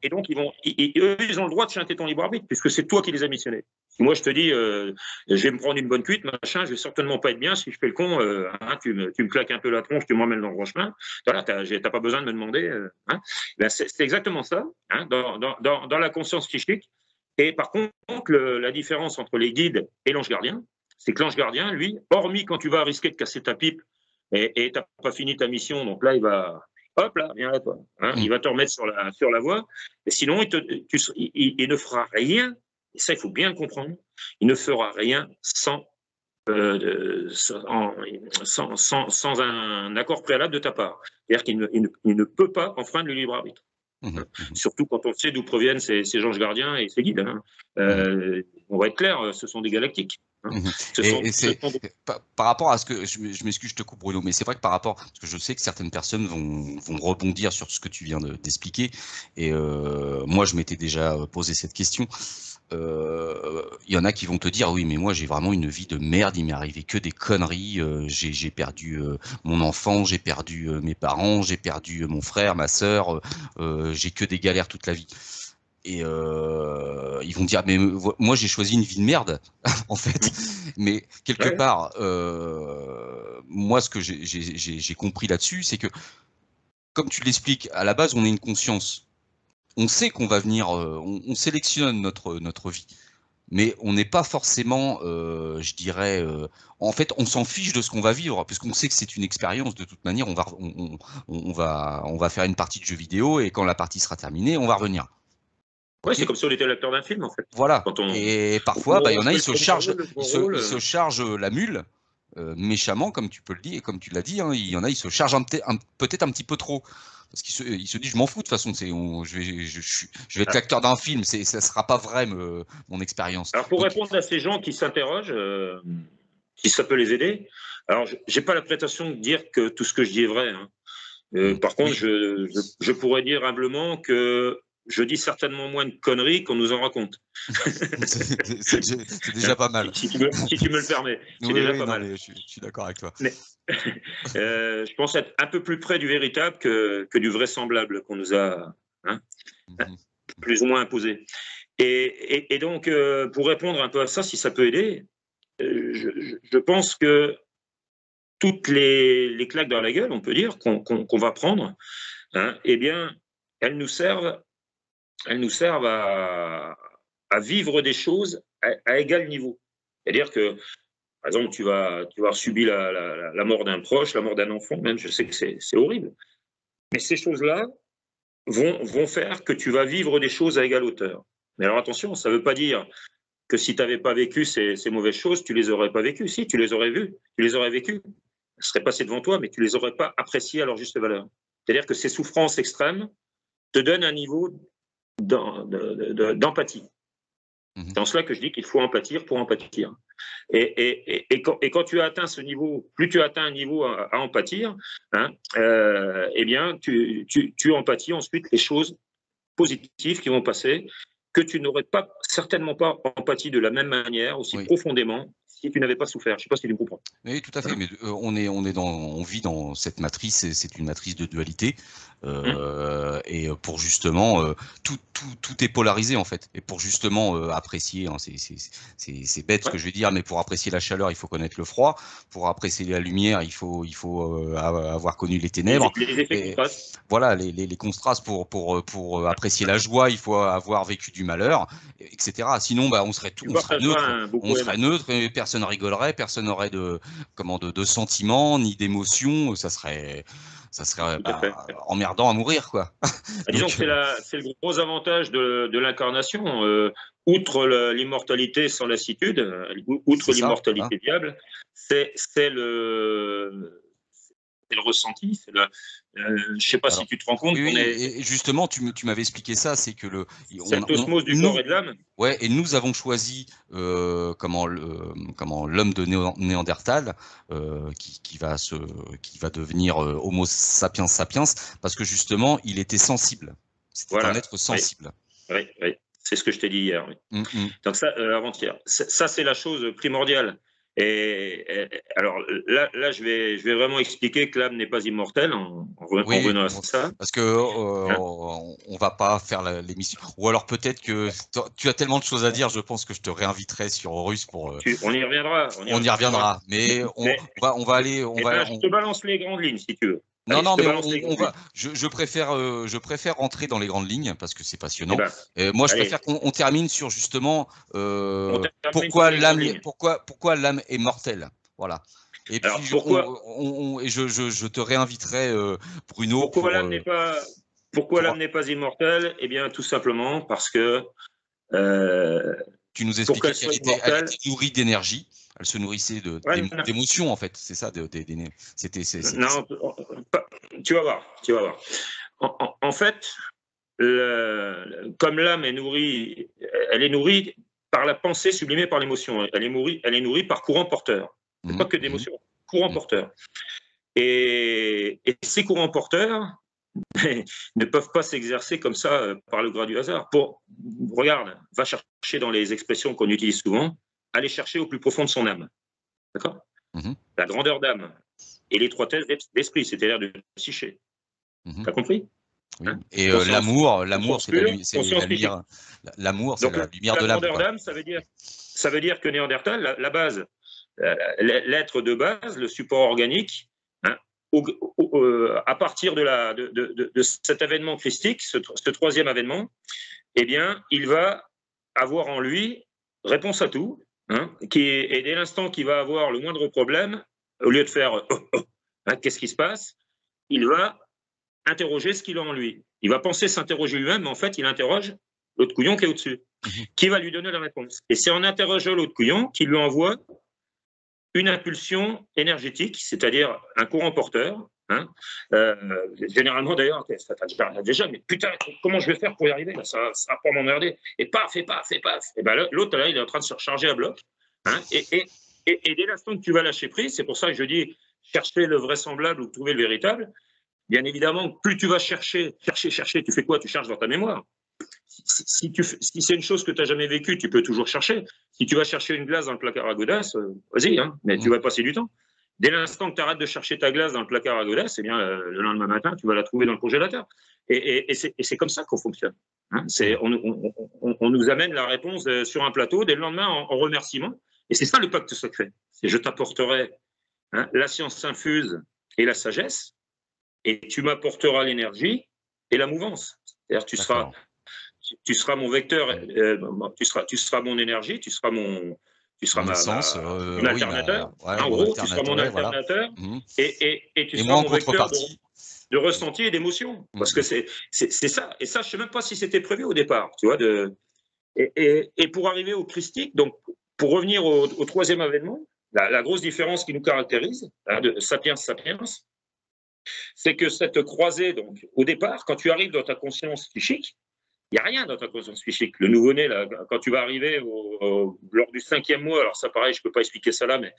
Et donc, eux, ils ont le droit de chanter ton libre arbitre, puisque c'est toi qui les as missionnés. Si moi, je te dis, je vais me prendre une bonne cuite, machin, je vais certainement pas être bien si je fais le con, hein, tu me claques un peu la tronche, tu m'emmènes dans le droit chemin. Voilà, t'as pas besoin de me demander. Hein. Ben, c'est exactement ça, hein, dans la conscience psychique. Et par contre, la différence entre les guides et l'ange gardien, c'est que l'ange gardien, lui, hormis quand tu vas risquer de casser ta pipe et tu n'as pas fini ta mission, donc là, il va, hop là, viens là, toi. Hein, il va te remettre sur la voie. Et sinon, il ne fera rien, et ça, il faut bien le comprendre, il ne fera rien sans un accord préalable de ta part. C'est-à-dire qu'il ne peut pas enfreindre le libre arbitre. Surtout quand on sait d'où proviennent ces anges gardiens et ces guides. Hein. On va être clair, ce sont des galactiques. Hein. Par rapport à ce que je m'excuse, je te coupe Bruno, mais c'est vrai que par rapport, parce que je sais que certaines personnes vont rebondir sur ce que tu viens d'expliquer, et moi je m'étais déjà posé cette question. Il y en a qui vont te dire oui, mais moi j'ai vraiment une vie de merde, il m'est arrivé que des conneries, j'ai perdu mon enfant, j'ai perdu mes parents, j'ai perdu mon frère, ma sœur, j'ai que des galères toute la vie. Et ils vont dire mais moi j'ai choisi une vie de merde en fait. Mais quelque part, moi ce que j'ai compris là-dessus, c'est que comme tu l'expliques, à la base on a une conscience. On sait qu'on va venir, on sélectionne notre vie, mais on n'est pas forcément, je dirais, en fait, on s'en fiche de ce qu'on va vivre, puisqu'on sait que c'est une expérience. De toute manière, on va faire une partie de jeu vidéo, et quand la partie sera terminée, on va revenir. Ouais, okay. C'est comme si on était l'acteur d'un film, en fait. Voilà. Et parfois, il y en a, ils se chargent la mule. Méchamment, comme tu peux le dire et comme tu l'as dit, hein, il y en a, ils se chargent peut-être un petit peu trop. Parce qu'il se dit, je m'en fous de toute façon, je vais être l'acteur d'un film, ça ne sera pas vrai mon expérience. Alors pour répondre à ces gens qui s'interrogent, si ça peut les aider, alors je n'ai pas la prétention de dire que tout ce que je dis est vrai. Hein. Par contre, je pourrais dire humblement que je dis certainement moins de conneries qu'on nous en raconte. C'est déjà pas mal. Si tu me le permets, c'est déjà pas mal. Mais je suis d'accord avec toi. Mais, je pense être un peu plus près du véritable que du vraisemblable qu'on nous a plus ou moins imposé. Et donc, pour répondre un peu à ça, si ça peut aider, je pense que toutes les claques dans la gueule, on peut dire, qu'on va prendre, hein, eh bien, elles nous servent à vivre des choses à égal niveau. C'est-à-dire que, par exemple, tu vas avoir subi la mort d'un proche, la mort d'un enfant, même, je sais que c'est horrible. Mais ces choses-là vont faire que tu vas vivre des choses à égale hauteur. Mais alors attention, ça ne veut pas dire que si tu n'avais pas vécu ces mauvaises choses, tu ne les aurais pas vécues. Si, tu les aurais vues, tu les aurais vécues. Elles seraient passées devant toi, mais tu ne les aurais pas appréciées à leur juste valeur. C'est-à-dire que ces souffrances extrêmes te donnent un niveau d'empathie. C'est en cela que je dis qu'il faut empâtir pour empathir. Et quand tu as atteint ce niveau, plus tu atteins un niveau à empâtir, hein, eh bien, tu empathies ensuite les choses positives qui vont passer, que tu n'aurais certainement pas empathie de la même manière, aussi profondément, si tu n'avais pas souffert. Je ne sais pas si tu me comprends. Oui, tout à fait. Mais on vit dans cette matrice, c'est une matrice de dualité. Et pour justement, tout est polarisé en fait. Et pour justement apprécier, hein, c'est bête ce que je vais dire, mais pour apprécier la chaleur, il faut connaître le froid. Pour apprécier la lumière, il faut avoir connu les ténèbres. Les effets contrastes. Voilà, les contrastes. Pour apprécier la joie, il faut avoir vécu du malheur, etc. Sinon, on serait neutre et personne rigolerait, personne n'aurait de sentiments ni d'émotions. Ça serait emmerdant à mourir, quoi. Disons que c'est le gros avantage de l'incarnation. Outre l'immortalité sans lassitude, outre l'immortalité diable, c'est le ressenti. Je ne sais pas si tu te rends compte. Et justement, tu m'avais expliqué ça, c'est que cette osmose du corps et de l'âme. Ouais, et nous avons choisi l'homme de Néandertal qui va devenir Homo sapiens sapiens, parce que justement, il était sensible. C'était un être sensible. Oui. C'est ce que je t'ai dit hier. Donc ça, avant-hier. Ça, c'est la chose primordiale. Alors là, je vais vraiment expliquer que l'âme n'est pas immortelle en revenant à ça. Parce que on va pas faire l'émission. Ou alors peut-être que tu as tellement de choses à dire, je pense que je te réinviterai sur Horus pour. On y reviendra. On y reviendra, mais on va aller. Je te balance les grandes lignes si tu veux. Non, allez, non, mais on va. Je préfère rentrer dans les grandes lignes parce que c'est passionnant. Moi, je préfère qu'on termine sur justement pourquoi l'âme est mortelle. Voilà. Et puis, je te réinviterai, Bruno. Pourquoi l'âme n'est pas immortelle? Eh bien, tout simplement parce que. Tu nous expliquais qu'elle était nourrie d'énergie. Elle se nourrissait d'émotions, en fait. C'est ça. Non, tu vas voir. En fait, comme l'âme est nourrie, elle est nourrie par la pensée sublimée par l'émotion. Elle est nourrie par courant porteur. Pas que d'émotions, courant porteur. Et ces courants porteurs ne peuvent pas s'exercer comme ça par le gré du hasard. Regarde, va chercher dans les expressions qu'on utilise souvent, aller chercher au plus profond de son âme. D'accord? La grandeur d'âme et l'étroitesse d'esprit, c'est-à-dire de psyché. T'as compris? Oui. Et l'amour, c'est la lumière de l'âme. La grandeur d'âme, ça veut dire que Néandertal, la base, l'être de base, le support organique, à partir de cet événement christique, ce troisième événement, eh bien, il va avoir en lui réponse à tout, et dès l'instant qu'il va avoir le moindre problème, au lieu de faire qu'est-ce qui se passe, il va interroger ce qu'il a en lui. Il va penser s'interroger lui-même, mais en fait, il interroge l'autre couillon qui est au-dessus, qui va lui donner la réponse. Et c'est en interrogeant l'autre couillon qu'il lui envoie une impulsion énergétique, c'est-à-dire un courant porteur. Généralement, d'ailleurs, déjà, mais putain, comment je vais faire pour y arriver là, ça va pas m'emmerder. Et paf. Et ben l'autre, là, il est en train de se recharger à bloc. Et dès l'instant que tu vas lâcher prise, c'est pour ça que je dis chercher le vraisemblable ou trouver le véritable. Bien évidemment, plus tu vas chercher, tu fais quoi? Tu cherches dans ta mémoire. Si c'est une chose que tu n'as jamais vécue, tu peux toujours chercher. Si tu vas chercher une glace dans le placard à godasses, vas-y, mais tu vas passer du temps. Dès l'instant que tu arrêtes de chercher ta glace dans le placard à godasses, eh bien, le lendemain matin, tu vas la trouver dans le congélateur. Et c'est comme ça qu'on fonctionne. On nous amène la réponse sur un plateau, dès le lendemain, en remerciement. Et c'est ça le pacte secret. C'est je t'apporterai la science infuse et la sagesse, et tu m'apporteras l'énergie et la mouvance. C'est-à-dire tu seras mon vecteur, tu seras mon énergie, tu seras mon alternateur. En gros, tu seras mon alternateur, et tu seras mon vecteur de ressenti et d'émotion. Parce que c'est ça. Et ça, je ne sais même pas si c'était prévu au départ. Tu vois, et pour arriver au christique, donc pour revenir au troisième événement, la grosse différence qui nous caractérise, de Sapiens, c'est que cette croisée, donc, au départ, quand tu arrives dans ta conscience psychique, il n'y a rien dans ta conscience psychique. Le nouveau-né, là, quand tu vas arriver lors du 5e mois, alors ça pareil, je ne peux pas expliquer ça là, mais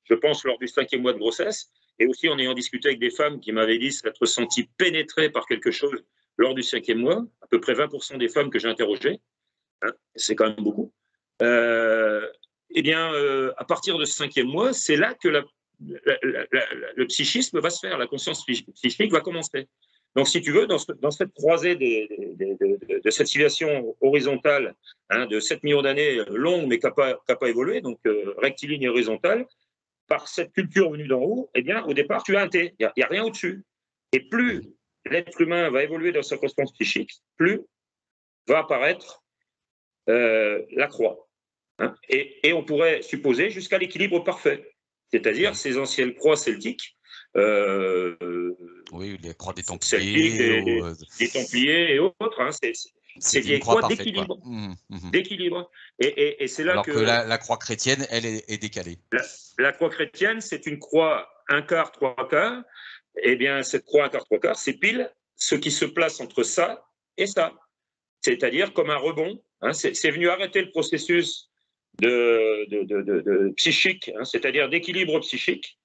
je pense lors du 5e mois de grossesse, et aussi en ayant discuté avec des femmes qui m'avaient dit s'être senties pénétrées par quelque chose lors du 5e mois, à peu près 20% des femmes que j'ai interrogées, c'est quand même beaucoup, eh bien, à partir de ce 5e mois, c'est là que le psychisme va se faire, la conscience psychique va commencer. Donc, si tu veux, dans cette croisée de cette civilisation horizontale de 7 millions d'années, longue mais qui n'a pas évolué, donc rectiligne et horizontale, par cette culture venue d'en haut, eh bien, au départ, tu as un T, il n'y a rien au-dessus. Et plus l'être humain va évoluer dans sa conscience psychique, plus va apparaître la croix. Et on pourrait supposer jusqu'à l'équilibre parfait. C'est-à-dire ces anciennes croix celtiques. Oui, les croix des Templiers. Des Templiers et autres. C'est des croix d'équilibre. D'équilibre. Et c'est là alors que la croix chrétienne, elle est décalée. La croix chrétienne, c'est une croix un quart, trois quarts. Eh bien, cette croix un quart, trois quarts, c'est pile ce qui se place entre ça et ça. C'est-à-dire comme un rebond. C'est venu arrêter le processus de psychique, c'est-à-dire d'équilibre psychique.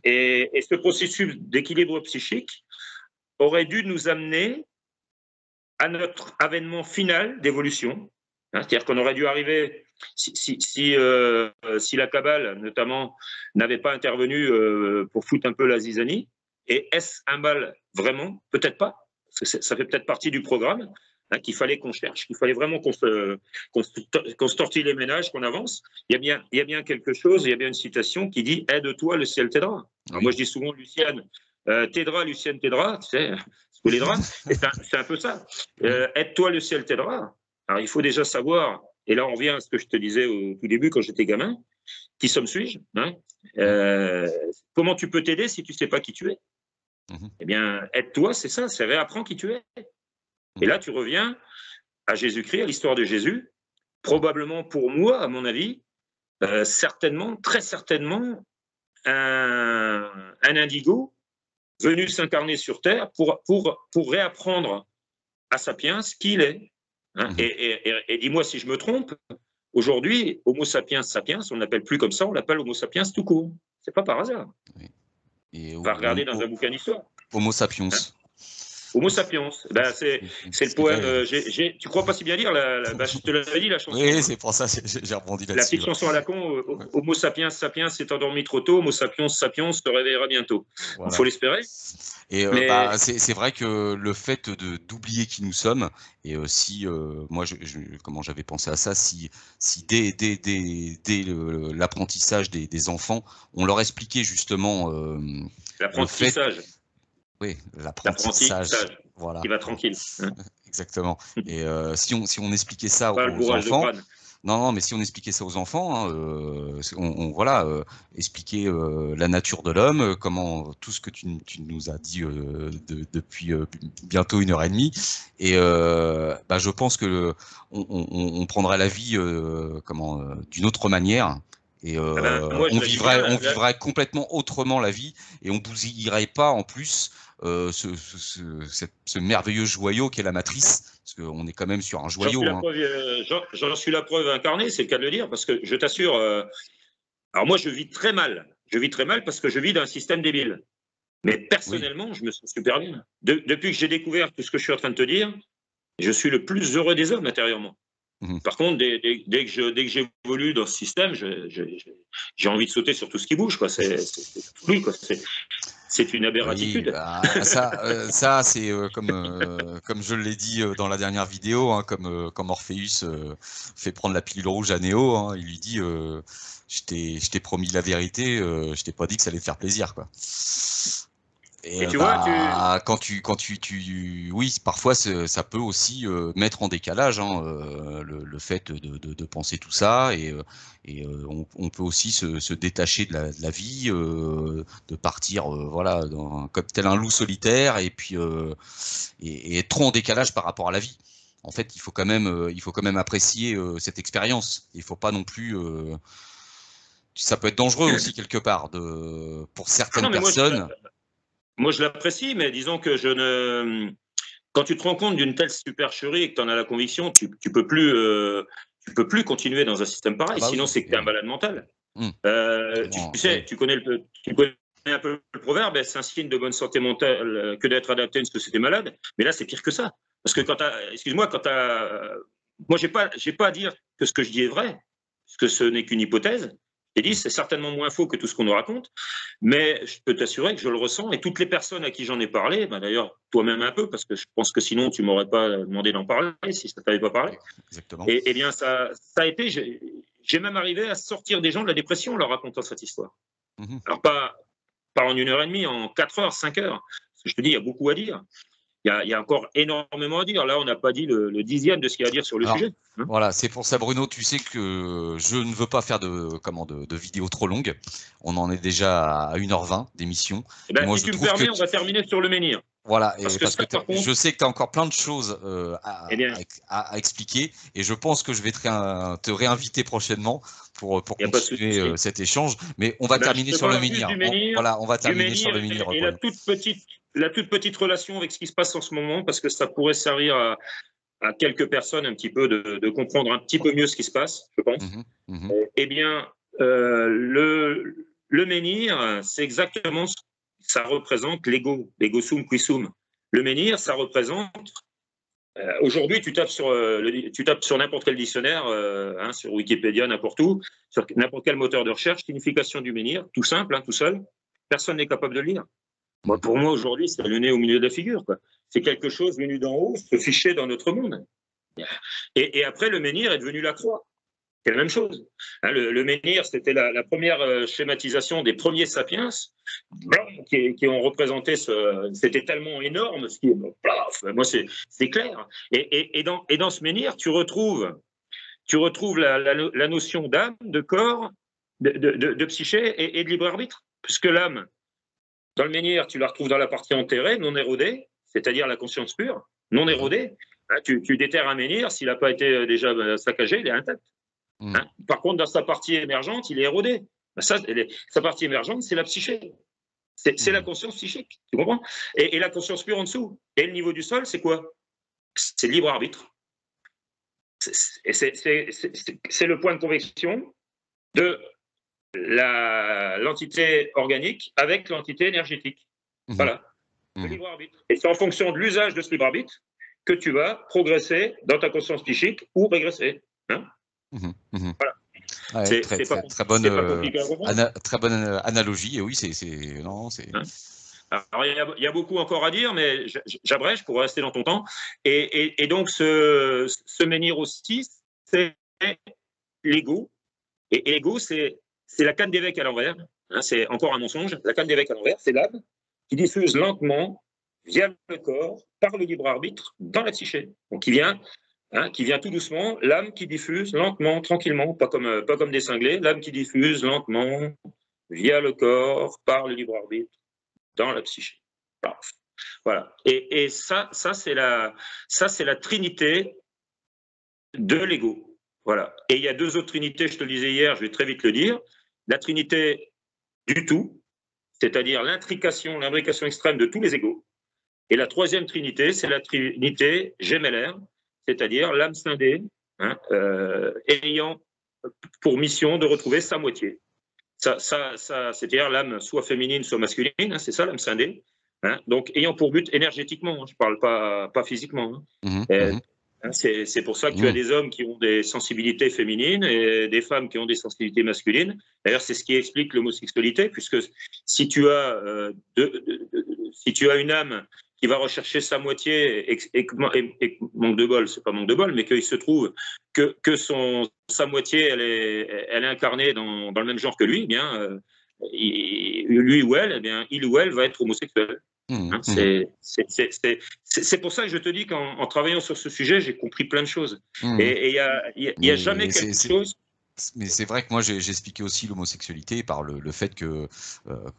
Et ce processus d'équilibre psychique aurait dû nous amener à notre avènement final d'évolution. C'est-à-dire qu'on aurait dû arriver si la Kabbale, notamment, n'avait pas intervenu pour foutre un peu la zizanie, et est-ce un mal vraiment? Peut-être pas. Parce que ça fait peut-être partie du programme hein, qu'il fallait qu'on cherche, qu'il fallait vraiment qu'on se tortille les ménages, qu'on avance. Il y a bien quelque chose, il y a bien une citation qui dit « Aide-toi, le ciel t'aidera ». Oui. Moi, je dis souvent, Lucienne, t'aidera, Lucienne t'aidera, tu sais, sous les draps. C'est un peu ça. Aide-toi, le ciel t'aidera. Alors, il faut déjà savoir, et là, on revient à ce que je te disais au tout début quand j'étais gamin, qui suis-je hein comment tu peux t'aider si tu ne sais pas qui tu es? Eh bien, aide-toi, c'est ça, c'est réapprends qui tu es. Et là, tu reviens à Jésus-Christ, à l'histoire de Jésus. Probablement pour moi, à mon avis, certainement, très certainement, un indigo venu s'incarner sur Terre pour réapprendre à Sapiens qui il est. Hein et dis-moi si je me trompe, aujourd'hui, Homo sapiens sapiens, on ne l'appelle plus comme ça, on l'appelle Homo sapiens tout court. C'est pas par hasard. Oui. Et on va regarder dans un bouquin d'histoire. Homo sapiens. Hein Homo sapiens. Ben, c'est le poème. Tu crois pas si bien lire je te l'avais dit, la chanson. Oui, c'est pour ça j'ai rebondi là-dessus. La petite chanson à la con, Homo sapiens sapiens s'est endormi trop tôt, Homo sapiens sapiens se réveillera bientôt. Il voilà. Faut l'espérer. Et c'est vrai que le fait d'oublier qui nous sommes, et si moi comment j'avais pensé à ça, si dès l'apprentissage des enfants, on leur expliquait justement l'apprentissage. Oui, l'apprentissage. Voilà. Qui va tranquille. Hein. Exactement. Et si on expliquait ça aux enfants. Non, mais si on expliquait ça aux enfants, hein, voilà, expliquer la nature de l'homme, comment tout ce que tu nous as dit depuis bientôt 1h30, et je pense que on prendrait la vie d'une autre manière. Et on vivrait complètement autrement la vie, et on bousillerait pas en plus ce merveilleux joyau qu'est la matrice, parce qu'on est quand même sur un joyau. J'en suis la preuve incarnée, c'est le cas de le dire, parce que je t'assure, alors moi je vis très mal parce que je vis dans un système débile. Mais personnellement, je me sens super bien. Depuis que j'ai découvert tout ce que je suis en train de te dire, je suis le plus heureux des hommes intérieurement. Par contre, dès que j'évolue dans ce système, j'ai envie de sauter sur tout ce qui bouge. C'est une aberratitude. Oui, ça c'est comme je l'ai dit dans la dernière vidéo, hein, comme Orpheus fait prendre la pilule rouge à Néo, hein, il lui dit je t'ai promis la vérité, je t'ai pas dit que ça allait te faire plaisir, quoi. Et tu vois, oui, parfois ça peut aussi mettre en décalage hein, le fait de penser tout ça, et on peut aussi se détacher de la vie, de partir voilà comme tel un loup solitaire, et puis et être trop en décalage par rapport à la vie. En fait, il faut quand même apprécier cette expérience. Il faut pas non plus ça peut être dangereux aussi quelque part pour certaines personnes. Moi, je l'apprécie, mais disons que quand tu te rends compte d'une telle supercherie et que tu en as la conviction, tu peux plus continuer dans un système pareil. Sinon, c'est que tu es un malade mental. Tu connais un peu le proverbe, c'est un signe de bonne santé mentale que d'être adapté à une société malade. Mais là, c'est pire que ça. Parce que moi, j'ai pas à dire que ce que je dis est vrai, parce que ce n'est qu'une hypothèse. J'ai dit, c'est certainement moins faux que tout ce qu'on nous raconte, mais je peux t'assurer que je le ressens, et toutes les personnes à qui j'en ai parlé, d'ailleurs toi-même un peu, parce que je pense que sinon tu m'aurais pas demandé d'en parler si ça t'avait pas parlé. Exactement. Et bien ça a été, j'ai même arrivé à sortir des gens de la dépression en leur racontant cette histoire. Alors pas en 1h30, en 4 heures, 5 heures. Parce que je te dis, il y a beaucoup à dire. Il y a encore énormément à dire. Là, on n'a pas dit le 10e de ce qu'il y a à dire sur le sujet. Hein, voilà, c'est pour ça, Bruno, tu sais que je ne veux pas faire de vidéos trop longues. On en est déjà à 1h20 d'émission. Si tu me permets, on va terminer sur le menhir. Voilà, parce que je sais que tu as encore plein de choses à expliquer, et je pense que je vais te réinviter prochainement pour continuer cet échange. Mais on va terminer sur le menhir. Voilà, on va terminer sur le menhir. Et la toute petite relation avec ce qui se passe en ce moment, parce que ça pourrait servir à quelques personnes un petit peu de comprendre un petit peu mieux ce qui se passe, je pense. Eh bien, le menhir, c'est exactement ce ça représente l'ego sum qui sum. Le menhir, ça représente Aujourd'hui, tu tapes sur n'importe quel dictionnaire, sur Wikipédia, n'importe où, sur n'importe quel moteur de recherche, signification du menhir, tout simple, tout seul. Personne n'est capable de le lire. Moi, pour moi, aujourd'hui, c'est le nez au milieu de la figure, quoi. C'est quelque chose venu d'en haut, se ficher dans notre monde. Et après, le menhir est devenu la croix. C'est la même chose. Le menhir, c'était la première schématisation des premiers sapiens qui ont représenté c'était tellement énorme, moi c'est clair. Et dans ce menhir, tu retrouves la notion d'âme, de corps, de psyché et de libre arbitre, puisque l'âme, dans le menhir, tu la retrouves dans la partie enterrée, non érodée, c'est-à-dire la conscience pure, non érodée. Tu déterres un menhir, s'il n'a pas été déjà saccagé, il est intact. Par contre, dans sa partie émergente, il est érodé. Sa partie émergente, c'est la psyché. C'est la conscience psychique, tu comprends? Et la conscience pure en dessous. Et le niveau du sol, c'est quoi? C'est le libre arbitre. C'est le point de convection de l'entité organique avec l'entité énergétique. Voilà, le libre arbitre. Et c'est en fonction de l'usage de ce libre arbitre que tu vas progresser dans ta conscience psychique ou régresser. Voilà. Ouais, très bonne analogie. Et oui, Alors, il y a beaucoup encore à dire, mais j'abrège pour rester dans ton temps. Et donc, ce menhir aussi, c'est l'ego. Et l'ego, c'est la canne d'évêque à l'envers. C'est encore un mensonge. La canne d'évêque à l'envers, c'est l'âme qui diffuse lentement, via le corps, par le libre arbitre, dans la psyché. Donc, qui vient tout doucement, l'âme qui diffuse lentement, tranquillement, pas comme des cinglés, l'âme qui diffuse lentement, via le corps, par le libre arbitre, dans la psyché. Voilà. Et ça c'est la trinité de l'ego. Voilà. Et il y a deux autres trinités, je te le disais hier, je vais très vite le dire. La trinité du tout, c'est-à-dire l'imbrication extrême de tous les égos. Et la troisième trinité, c'est la trinité gémellaire, c'est-à-dire l'âme scindée, ayant pour mission de retrouver sa moitié. C'est-à-dire l'âme soit féminine, soit masculine, c'est ça l'âme scindée. Donc, ayant pour but énergétiquement, je ne parle pas physiquement. C'est pour ça que tu as des hommes qui ont des sensibilités féminines et des femmes qui ont des sensibilités masculines. D'ailleurs, c'est ce qui explique l'homosexualité, puisque si tu as une âme qui va rechercher sa moitié et manque de bol, c'est pas manque de bol, mais qu'il se trouve que sa moitié, elle est incarnée dans le même genre que lui, eh bien, lui ou elle, eh bien, il ou elle va être homosexuel. C'est pour ça que je te dis qu'en travaillant sur ce sujet, j'ai compris plein de choses. Et il n'y a jamais quelque chose. Mais c'est vrai que moi j'ai expliqué aussi l'homosexualité par le fait que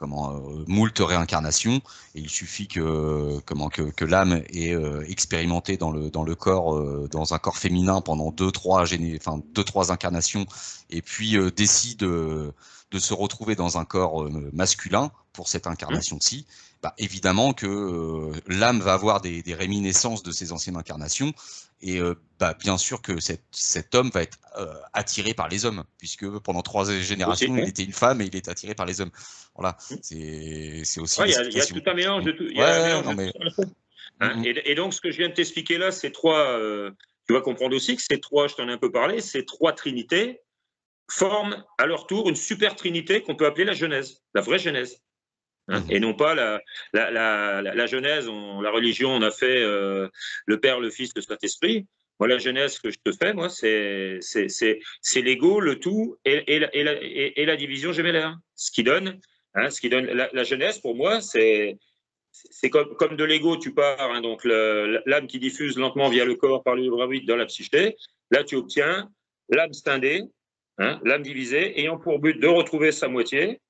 moult réincarnations, et il suffit que l'âme ait expérimenté dans le corps, dans un corps féminin pendant 2-3 incarnations, et puis décide de se retrouver dans un corps masculin pour cette incarnation-ci. Évidemment que l'âme va avoir des réminiscences de ses anciennes incarnations, et bien sûr que cet homme va être attiré par les hommes, puisque pendant 3 générations, il était une femme et il est attiré par les hommes. Voilà, c'est aussi. Il y a tout un mélange de tout. Et donc, ce que je viens de t'expliquer là, ces trois, tu vas comprendre aussi que ces trois, je t'en ai un peu parlé, ces trois trinités forment à leur tour une super trinité qu'on peut appeler la Genèse, la vraie Genèse. Et non pas la Genèse, la religion, on a fait le Père, le Fils, le Saint-Esprit. Moi, la Genèse que je te fais, moi, c'est l'ego, le tout et la division gémellaire. Ce qui donne la Genèse, pour moi, c'est comme de l'ego, tu pars, donc l'âme qui diffuse lentement via le corps par le libre arbitre dans la psyché. Là, tu obtiens l'âme scindée, l'âme divisée, ayant pour but de retrouver sa moitié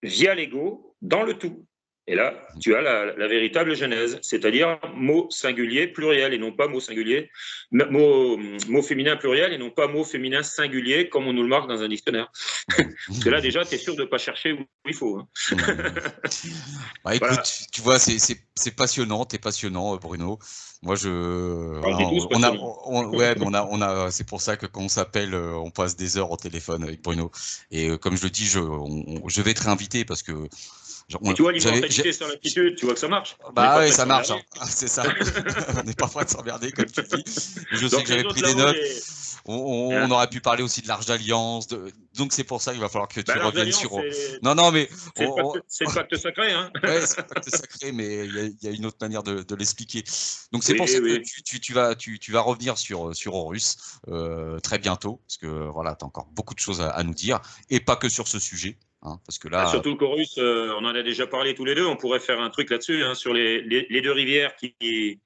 via l'ego dans le tout. Et là, tu as la véritable genèse, c'est-à-dire mot singulier pluriel et non pas mot singulier, mot féminin pluriel et non pas mot féminin singulier comme on nous le marque dans un dictionnaire. Parce que là, déjà, tu es sûr de ne pas chercher où il faut. Écoute, voilà. Tu vois, c'est passionnant, tu es passionnant, Bruno. Moi, c'est pour ça que quand on s'appelle, on passe des heures au téléphone avec Bruno. Et comme je le dis, je vais te réinviter parce que Et tu vois, l'immortalité sur l'attitude, tu vois que ça marche. Bah oui, ça marche, hein. C'est ça. On n'est pas prêt de s'emmerder, comme tu dis. Je sais que j'avais pris des notes. On aurait pu parler aussi de l'Arche d'Alliance. Donc c'est pour ça qu'il va falloir que tu reviennes sur... Non, non, mais... C'est le pacte sacré, hein. Ouais, c'est le pacte sacré, mais il y a une autre manière de l'expliquer. Donc c'est pour ça que tu vas revenir sur Horus très bientôt, parce que voilà, tu as encore beaucoup de choses à nous dire, et pas que sur ce sujet. Hein, parce que là, surtout qu'Horus, on en a déjà parlé tous les deux, on pourrait faire un truc là-dessus, hein, sur les deux rivières qui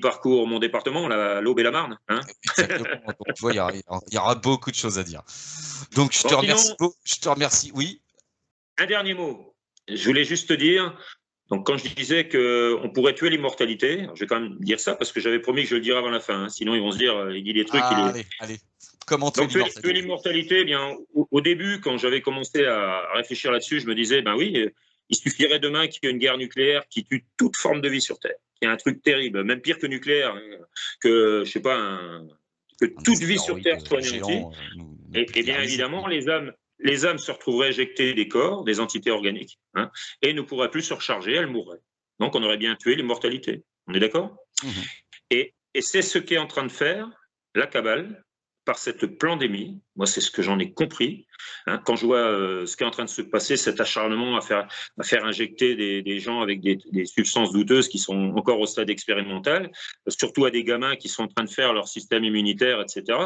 parcourent mon département, l'Aube et la Marne. Hein. Exactement. Donc, tu vois, il y aura beaucoup de choses à dire. Donc, je te remercie. Je te remercie. Oui. Un dernier mot. Je voulais juste te dire, donc quand je disais qu'on pourrait tuer l'immortalité, je vais quand même dire ça parce que j'avais promis que je le dirais avant la fin. Hein, sinon, ils vont se dire, il dit des trucs. Allez. Comment tuer l'immortalité ? Tuer l'immortalité, eh bien, au début, quand j'avais commencé à réfléchir là-dessus, je me disais, ben oui, il suffirait demain qu'il y ait une guerre nucléaire qui tue toute forme de vie sur Terre. Il y a un truc terrible, même pire que nucléaire, que, je sais pas, que toute vie sur Terre soit anéantie. Et bien évidemment, les âmes se retrouveraient éjectées des corps, des entités organiques, hein, et ne pourraient plus se recharger, elles mourraient. Donc on aurait bien tué l'immortalité. On est d'accord ? Et c'est ce qu'est en train de faire la Kabbale par cette pandémie. Moi, c'est ce que j'en ai compris. Hein, quand je vois ce qui est en train de se passer, cet acharnement à faire injecter des gens avec des substances douteuses qui sont encore au stade expérimental, surtout à des gamins qui sont en train de faire leur système immunitaire, etc.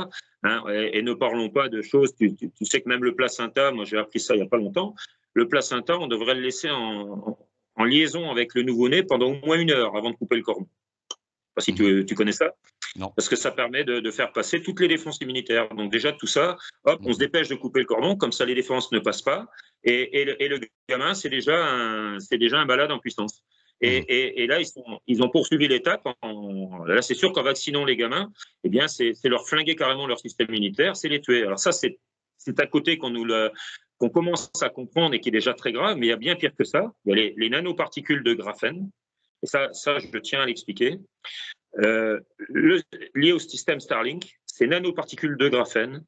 Hein, et ne parlons pas de choses, tu sais que même le placenta, moi j'ai appris ça il n'y a pas longtemps, le placenta, on devrait le laisser en liaison avec le nouveau-né pendant au moins 1 heure avant de couper le cordon. Je ne sais pas si tu connais ça. Non. Parce que ça permet de faire passer toutes les défenses immunitaires. Donc déjà, tout ça, hop, on se dépêche de couper le cordon, comme ça les défenses ne passent pas. Et le gamin, c'est déjà un balade en puissance. Et là, ils ont poursuivi l'étape. Là, c'est sûr qu'en vaccinant les gamins, eh bien, c'est leur flinguer carrément leur système immunitaire, c'est les tuer. Alors ça, c'est à côté qu'on commence à comprendre et qui est déjà très grave, mais il y a bien pire que ça. Il y a les nanoparticules de graphène. Et ça, je tiens à l'expliquer. Lié au système Starlink, ces nanoparticules de graphène,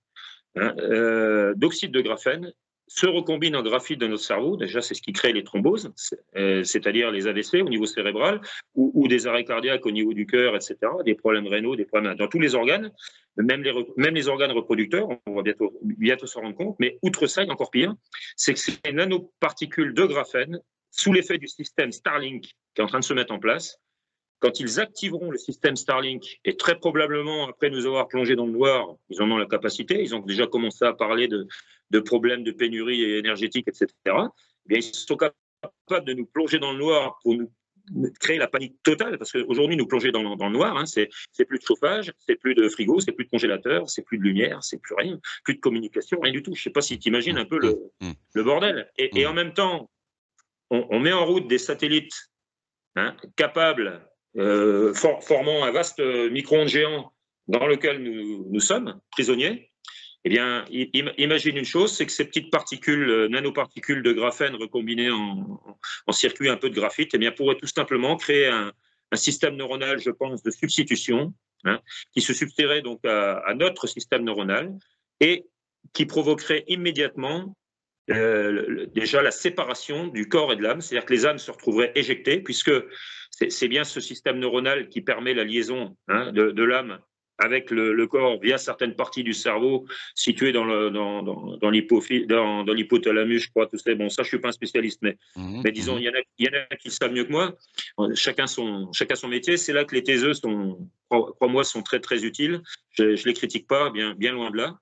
d'oxyde de graphène, se recombinent en graphite de notre cerveau. Déjà, c'est ce qui crée les thromboses, c'est-à-dire les AVC au niveau cérébral ou des arrêts cardiaques au niveau du cœur, etc., des problèmes rénaux, des problèmes dans tous les organes, même les organes reproducteurs, on va bientôt s'en rendre compte. Mais outre ça, il y a encore pire, c'est que ces nanoparticules de graphène, sous l'effet du système Starlink qui est en train de se mettre en place, quand ils activeront le système Starlink, et très probablement, après nous avoir plongé dans le noir, ils en ont la capacité, ils ont déjà commencé à parler de problèmes de pénurie énergétique, etc., eh bien, ils sont capables de nous plonger dans le noir pour nous créer la panique totale, parce qu'aujourd'hui, nous plonger dans le noir, hein, c'est plus de chauffage, c'est plus de frigo, c'est plus de congélateur, c'est plus de lumière, c'est plus rien, plus de communication, rien du tout. Je ne sais pas si tu imagines un peu le bordel. Et en même temps, on met en route des satellites capables, formant un vaste micro-ondes géant dans lequel nous sommes prisonniers. Eh bien, imagine une chose, c'est que ces petites particules, nanoparticules de graphène recombinées en circuit un peu de graphite, eh bien, pourraient tout simplement créer un système neuronal, je pense, de substitution, qui se substituerait donc à notre système neuronal et qui provoquerait immédiatement déjà la séparation du corps et de l'âme, c'est-à-dire que les âmes se retrouveraient éjectées, puisque c'est bien ce système neuronal qui permet la liaison de l'âme avec le corps via certaines parties du cerveau situées dans l'hypothalamus, je crois, tout ça. Bon, ça, je suis pas un spécialiste, mais disons, il y en a qui le savent mieux que moi. Chacun son métier. C'est là que les taiseux crois-moi, sont très, très utiles. Je les critique pas, bien loin de là.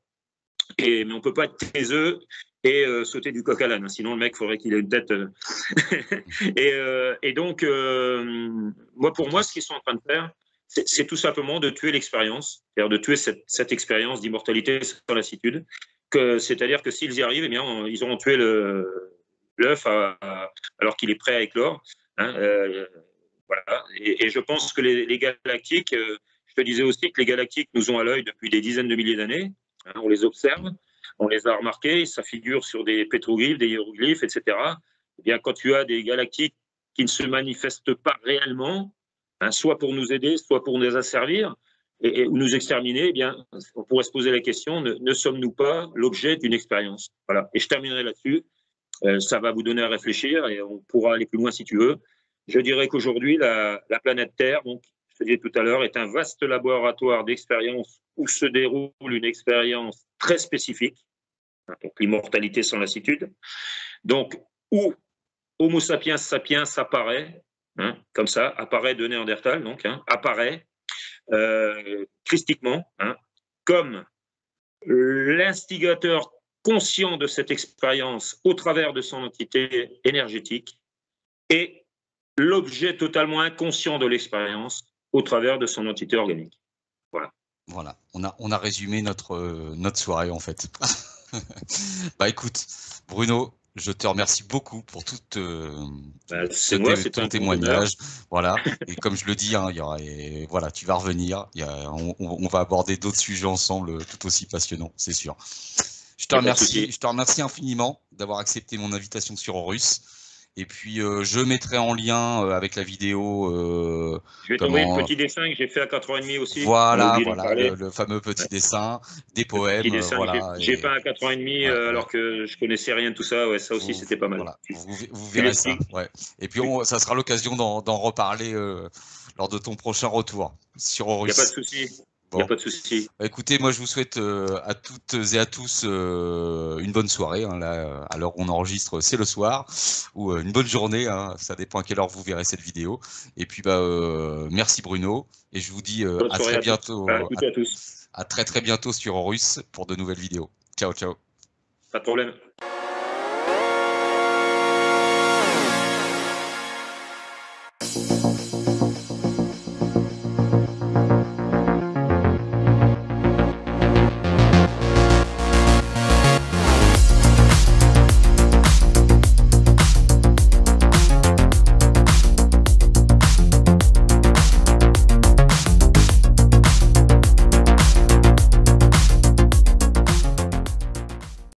Mais on peut pas être taiseux et sauter du coq à l'âne. Sinon, le mec, il faudrait qu'il ait une tête. Et donc, pour moi, ce qu'ils sont en train de faire, c'est tout simplement de tuer l'expérience, c'est-à-dire de tuer cette expérience d'immortalité sans lassitude. C'est-à-dire que s'ils y arrivent, eh bien, ils auront tué l'œuf alors qu'il est prêt à éclore. Voilà. Et je pense que les galactiques, je te disais aussi que les galactiques nous ont à l'œil depuis des dizaines de milliers d'années. On les observe, on les a remarqués, ça figure sur des pétroglyphes, des hiéroglyphes, etc. Eh bien, quand tu as des galactiques qui ne se manifestent pas réellement, soit pour nous aider, soit pour nous asservir ou nous exterminer, eh bien, on pourrait se poser la question, ne sommes-nous pas l'objet d'une expérience? Voilà. Et je terminerai là-dessus. Ça va vous donner à réfléchir et on pourra aller plus loin si tu veux. Je dirais qu'aujourd'hui, la planète Terre, donc, je te disais tout à l'heure, est un vaste laboratoire d'expérience où se déroule une expérience très spécifique, donc l'immortalité sans lassitude. Donc, où Homo sapiens sapiens apparaît, comme ça, apparaît de Néandertal, donc, apparaît christiquement, comme l'instigateur conscient de cette expérience au travers de son entité énergétique et l'objet totalement inconscient de l'expérience au travers de son entité organique. Voilà. Voilà, on a résumé notre soirée en fait. Bah écoute, Bruno, je te remercie beaucoup pour tout ton témoignage. Voilà, et comme je le dis, voilà, tu vas revenir. On va aborder d'autres sujets ensemble tout aussi passionnants, c'est sûr. Je te remercie infiniment d'avoir accepté mon invitation sur Horus. Et puis, je mettrai en lien avec la vidéo. Je vais t'envoyer le petit dessin que j'ai fait à 4h30 aussi. Voilà, le fameux petit dessin, des poèmes. Voilà, j'ai fait à 4h30 alors que je connaissais rien de tout ça. Ouais, ça aussi, c'était pas mal. Voilà, vous verrez ça. Ouais. Et puis, ça sera l'occasion d'en reparler lors de ton prochain retour sur Horus. Il n'y a pas de souci. Il n'y a pas de souci. Écoutez, moi je vous souhaite à toutes et à tous une bonne soirée. Là, à l'heure où on enregistre, c'est le soir, ou une bonne journée. Ça dépend à quelle heure vous verrez cette vidéo. Et puis, merci Bruno. Et je vous dis à très bientôt. À très bientôt sur Horus pour de nouvelles vidéos. Ciao, ciao. Pas de problème.